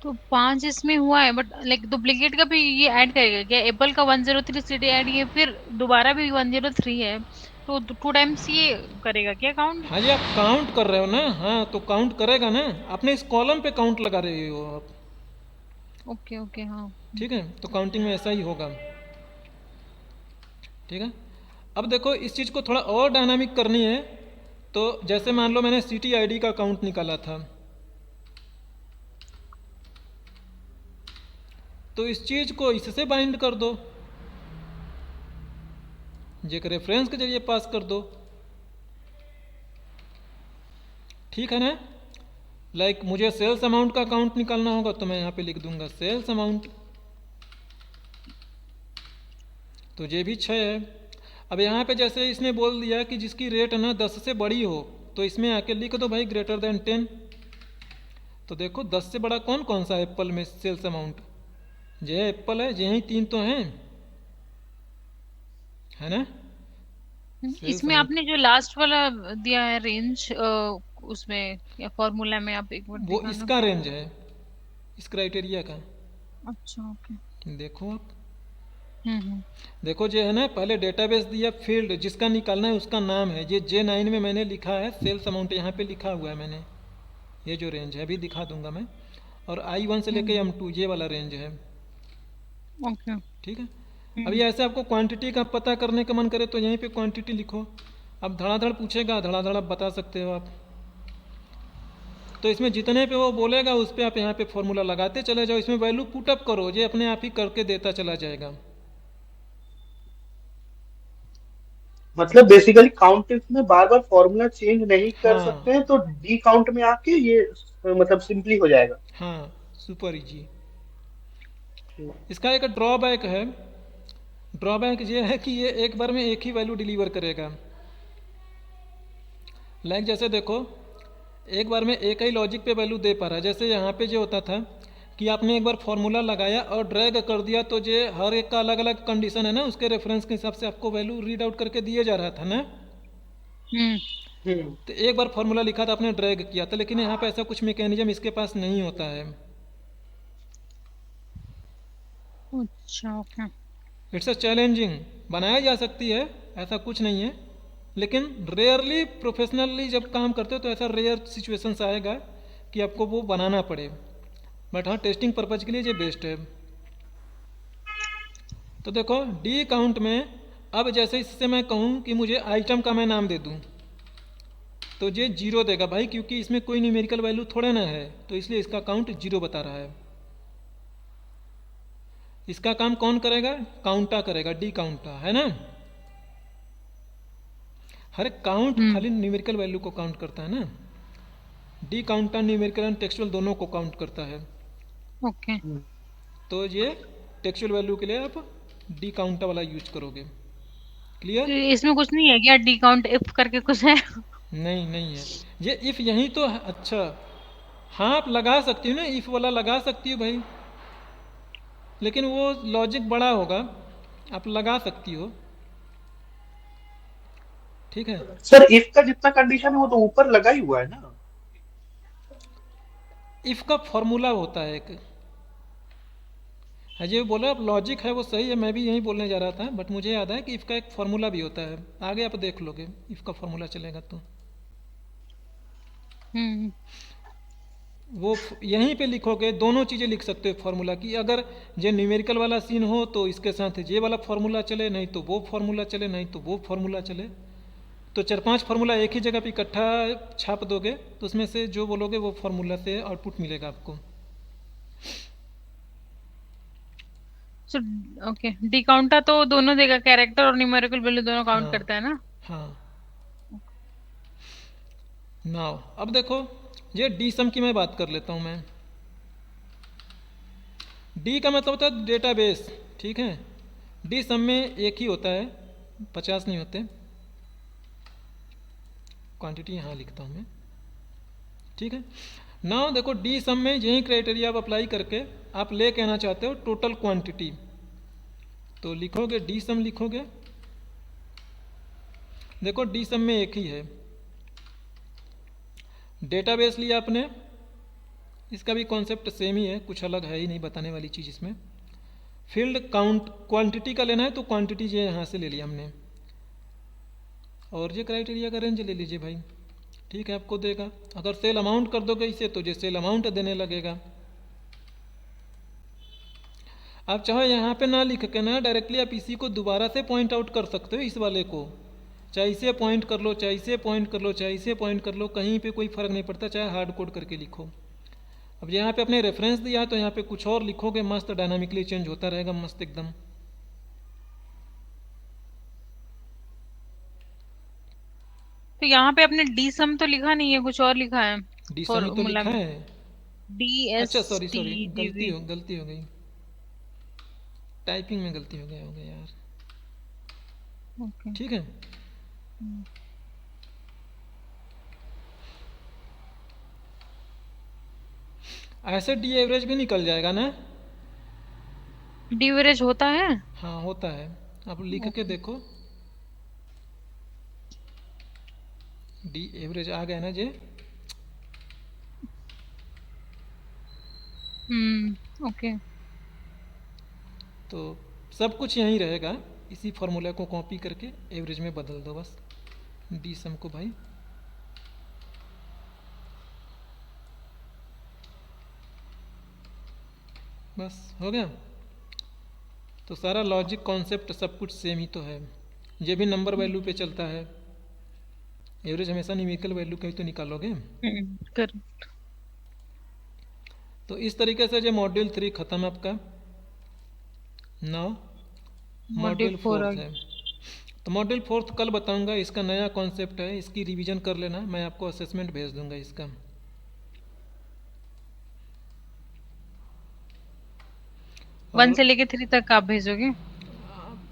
तो 5 इसमें हुआ है, बट लाइक डुप्लीकेट का भी ये ऐड करेगा क्या? एप्पल का 103 सिटी आईडी है, फिर दोबारा भी 103 है, तो 2 टाइम्स ये करेगा क्या काउंट? हाँ जी, आप काउंट कर रहे हो ना, हाँ तो काउंट करेगा ना, अपने इस कॉलम पे काउंट लगा रहे हो आप। ओके ओके, हाँ। ठीक है, तो काउंटिंग में ऐसा ही होगा। ठीक है। अब देखो इस चीज़ को थोड़ा और डायनामिक करनी है। तो जैसे मान लो मैंने सिटी आईडी का काउंट निकाला था, तो इस चीज़ को इससे बाइंड कर दो, जे के रेफरेंस के जरिए पास कर दो। ठीक है ना। लाइक मुझे सेल्स अमाउंट का काउंट निकालना होगा, तो मैं यहाँ पे लिख दूंगा सेल्स अमाउंट, तो ये भी 6 है। अब यहाँ पे जैसे इसने बोल दिया कि जिसकी रेट है ना 10 से बड़ी हो, तो इसमें आके लिख दो भाई ग्रेटर देन 10। तो देखो 10 से बड़ा कौन कौन सा एप्पल में सेल्स अमाउंट, ये एप्पल है, यही 3 तो हैं, है ना। इसमें आपने जो लास्ट वाला दिया है रेंज, उसमें या फॉर्मूला में आप एक बार वो दिखाना। इसका रेंज है, इस क्राइटेरिया का। अच्छा ओके। देखो आप, देखो जो है ना, पहले डेटाबेस दिया, फील्ड जिसका निकालना है उसका नाम है, ये J9 में मैंने लिखा है सेल्स अमाउंट, यहाँ पे लिखा हुआ है मैंने, ये जो रेंज है अभी दिखा दूंगा मैं, और I1 से लेके M2 ये वाला रेंज है। ओके। ठीक है, अभी ऐसे आपको क्वांटिटी का पता करने का मन करे तो यहीं पे क्वांटिटी लिखो। अब धड़ाधड़ पूछेगा, धड़ाधड़ आप बता सकते हो आप। तो इसमें जितने पे वो बोलेगा उस पे आप यहाँ पे फॉर्मूला लगाते चले जाओ, इसमें वैल्यू पुटअप करो, ये अपने आप ही करके देता चला जाएगा। मतलब बेसिकली काउंट इफ में बार बार फॉर्मूला चेंज नहीं कर हाँ सकते हैं, तो डी काउंट में आके ये मतलब सिंपली हो जाएगा। हाँ, सुपर इजी। इसका एक ड्रॉबैक है, ड्रॉबैक ये है कि ये एक बार में एक ही वैल्यू डिलीवर करेगा। लाइक जैसे देखो, एक बार में एक ही लॉजिक पे वैल्यू दे पा रहा है। जैसे यहाँ पे जो होता था कि आपने एक बार फॉर्मूला लगाया और ड्रैग कर दिया, तो ये हर एक का अलग अलग कंडीशन है ना, उसके रेफरेंस के हिसाब से आपको वैल्यू रीड आउट करके दिए जा रहा था ना। हम्म। तो एक बार फॉर्मूला लिखा था, आपने ड्रैग किया था, लेकिन यहाँ पे ऐसा कुछ मैकेनिज्म इसके पास नहीं होता है। अच्छा, ओके। इट्स अ चैलेंजिंग, बनाया जा सकती है, ऐसा कुछ नहीं है, लेकिन रेयरली प्रोफेशनली जब काम करते हो तो ऐसा रेयर सिचुएशंस आएगा कि आपको वो बनाना पड़े। बट हाँ, टेस्टिंग पर्पज के लिए ये बेस्ट है। तो देखो डी काउंट में, अब जैसे इससे मैं कहूँ कि मुझे आइटम का मैं नाम दे दूँ, तो ये 0 देगा भाई, क्योंकि इसमें कोई न्यूमेरिकल वैल्यू थोड़े ना है, तो इसलिए इसका काउंट 0 बता रहा है। इसका काम कौन करेगा? काउंटा करेगा, डी काउंटा, है ना। हर काउंट खाली न्यूमेरिकल वैल्यू को काउंट करता है ना, डी काउंटा न्यूमेरिकल एंड टेक्सचुअल दोनों को काउंट करता है। ओके। तो ये टेक्सचुअल वैल्यू के लिए आप डी काउंटा वाला यूज करोगे। क्लियर? इसमें कुछ नहीं है क्या, डी काउंट इफ करके कुछ है? नहीं, नहीं है ये इफ, यही तो है। अच्छा हाँ, आप लगा सकती हो ना, इफ वाला लगा सकती हो भाई, लेकिन वो लॉजिक बड़ा होगा, आप लगा सकती हो। ठीक है, सर इफ का जितना कंडीशन है वो तो ऊपर लगा ही हुआ है ना। इफ का फॉर्मूला होता है एक, है जो बोला, अब लॉजिक है वो सही है, मैं भी यही बोलने जा रहा था, बट मुझे याद है कि इफ का एक फॉर्मूला भी होता है, आगे आप देख लोगे इफ का फॉर्मूला चलेगा तो। वो यहीं पे लिखोगे, दोनों चीज़ें लिख सकते हो फॉर्मूला की। अगर ये न्यूमेरिकल वाला सीन हो तो इसके साथ ये वाला फॉर्मूला चले, नहीं तो वो फॉर्मूला चले, नहीं तो वो फॉर्मूला चले। तो 4-5 फार्मूला एक ही जगह पे इकट्ठा छाप दोगे, तो उसमें से जो बोलोगे वो फार्मूला से आउटपुट मिलेगा आपको। सो ओके, डी काउंटा तो दोनों देगा, कैरेक्टर और न्यूमेरिकल वैल्यू दोनों काउंट हाँ करता है ना। हाँ। नाउ अब देखो, ये डी सम की मैं बात कर लेता हूँ मैं। डी का मतलब होता है डेटाबेस, ठीक है। डी सम में एक ही होता है, 50 नहीं होते। क्वांटिटी यहाँ लिखता हूँ मैं, ठीक है। नाउ देखो डी सम में यही क्राइटेरिया आप अप्लाई करके आप ले के आना चाहते हो टोटल क्वांटिटी, तो लिखोगे डी सम लिखोगे। देखो डी सम में एक ही है, डेटाबेस लिया आपने, इसका भी कॉन्सेप्ट सेम ही है, कुछ अलग है ही नहीं बताने वाली चीज़ इसमें। फील्ड काउंट क्वांटिटी का लेना है तो क्वांटिटी ये यहाँ से ले लिया हमने, और ये क्राइटेरिया का रेंज ले लीजिए भाई, ठीक है, आपको देगा। अगर सेल अमाउंट कर दोगे इसे तो ये सेल अमाउंट देने लगेगा। आप चाहो यहाँ पे ना लिख के ना डायरेक्टली आप इसी को दोबारा से पॉइंट आउट कर सकते हो, इस वाले को, चाहे इसे पॉइंट कर लो, चाहे इसे पॉइंट कर लो, चाहे इसे पॉइंट कर लो, कहीं पे कोई फर्क नहीं पड़ता, चाहे हार्ड कोड करके लिखो। अब यहाँ पे अपने रेफरेंस दिया तो यहाँ पे कुछ और लिखोगे, मस्त डायनामिकली चेंज होता रहेगा, मस्त एकदम। तो यहाँ पे अपने डी सम तो लिखा नहीं है, कुछ और लिखा है डी सम ही तो फॉर्मूला लिखा में, है। डी एस अच्छा sorry T sorry, D V. गलती हो गई, टाइपिंग में गलती हो गया यार, ओके। ठीक है। ऐसे डी एवरेज भी निकल जाएगा ना। डी एवरेज होता है? हाँ होता है, आप लिख के देखो, डी एवरेज आ गया ना जे। ओके। तो सब कुछ यहीं रहेगा, इसी फार्मूला को कॉपी करके एवरेज में बदल दो बस, डी सम को भाई। बस हो गया। तो सारा लॉजिक कॉन्सेप्ट सब कुछ सेम ही तो है, ये भी नंबर वैल्यू पे चलता है। एवरेज हमेशा न्यूमेरिकल वैल्यू का ही तो निकालोगे। करेक्ट। तो इस तरीके से जो मॉड्यूल 3 ख़त्म आपका। नाउ मॉड्यूल मॉड्यूल 4 4 है। तो मॉड्यूल 4 कल बताऊंगा, इसका नया कॉन्सेप्ट है, इसकी रिवीजन कर लेना, मैं आपको असेसमेंट भेज दूंगा इसका। और 1 से लेके 3 तक आप भेजोगे?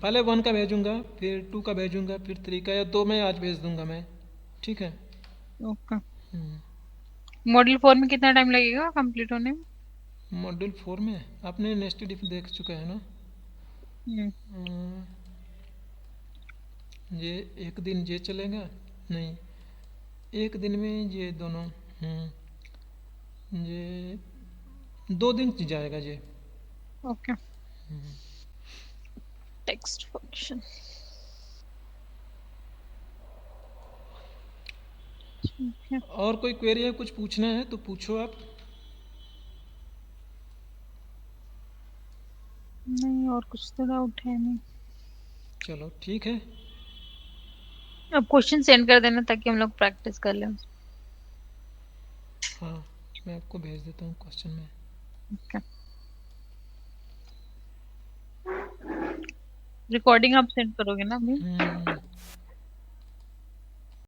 पहले 1 का भेजूंगा, फिर 2 का भेजूंगा, फिर 3 का, या 2 में आज भेज दूंगा मैं, ठीक है। ओके। हम्म। मॉड्यूल 4 में कितना टाइम लगेगा कंप्लीट होने में? मॉड्यूल 4 में आपने नेस्टेड इफ देख चुका है ना। ये एक दिन ये चलेगा, नहीं एक दिन में ये दोनों, ये 2 दिन जाएगा ये। ओके। टेक्स्ट फंक्शन, ठीक है। और कोई क्वेरी है, कुछ पूछना है तो पूछो आप। नहीं, और कुछ तो डाउट है नहीं। चलो ठीक है। अब क्वेश्चन सेंड कर देना ताकि हम लोग प्रैक्टिस कर लें। हाँ मैं आपको भेज देता हूँ क्वेश्चन में। ओके। रिकॉर्डिंग आप सेंड करोगे ना अभी?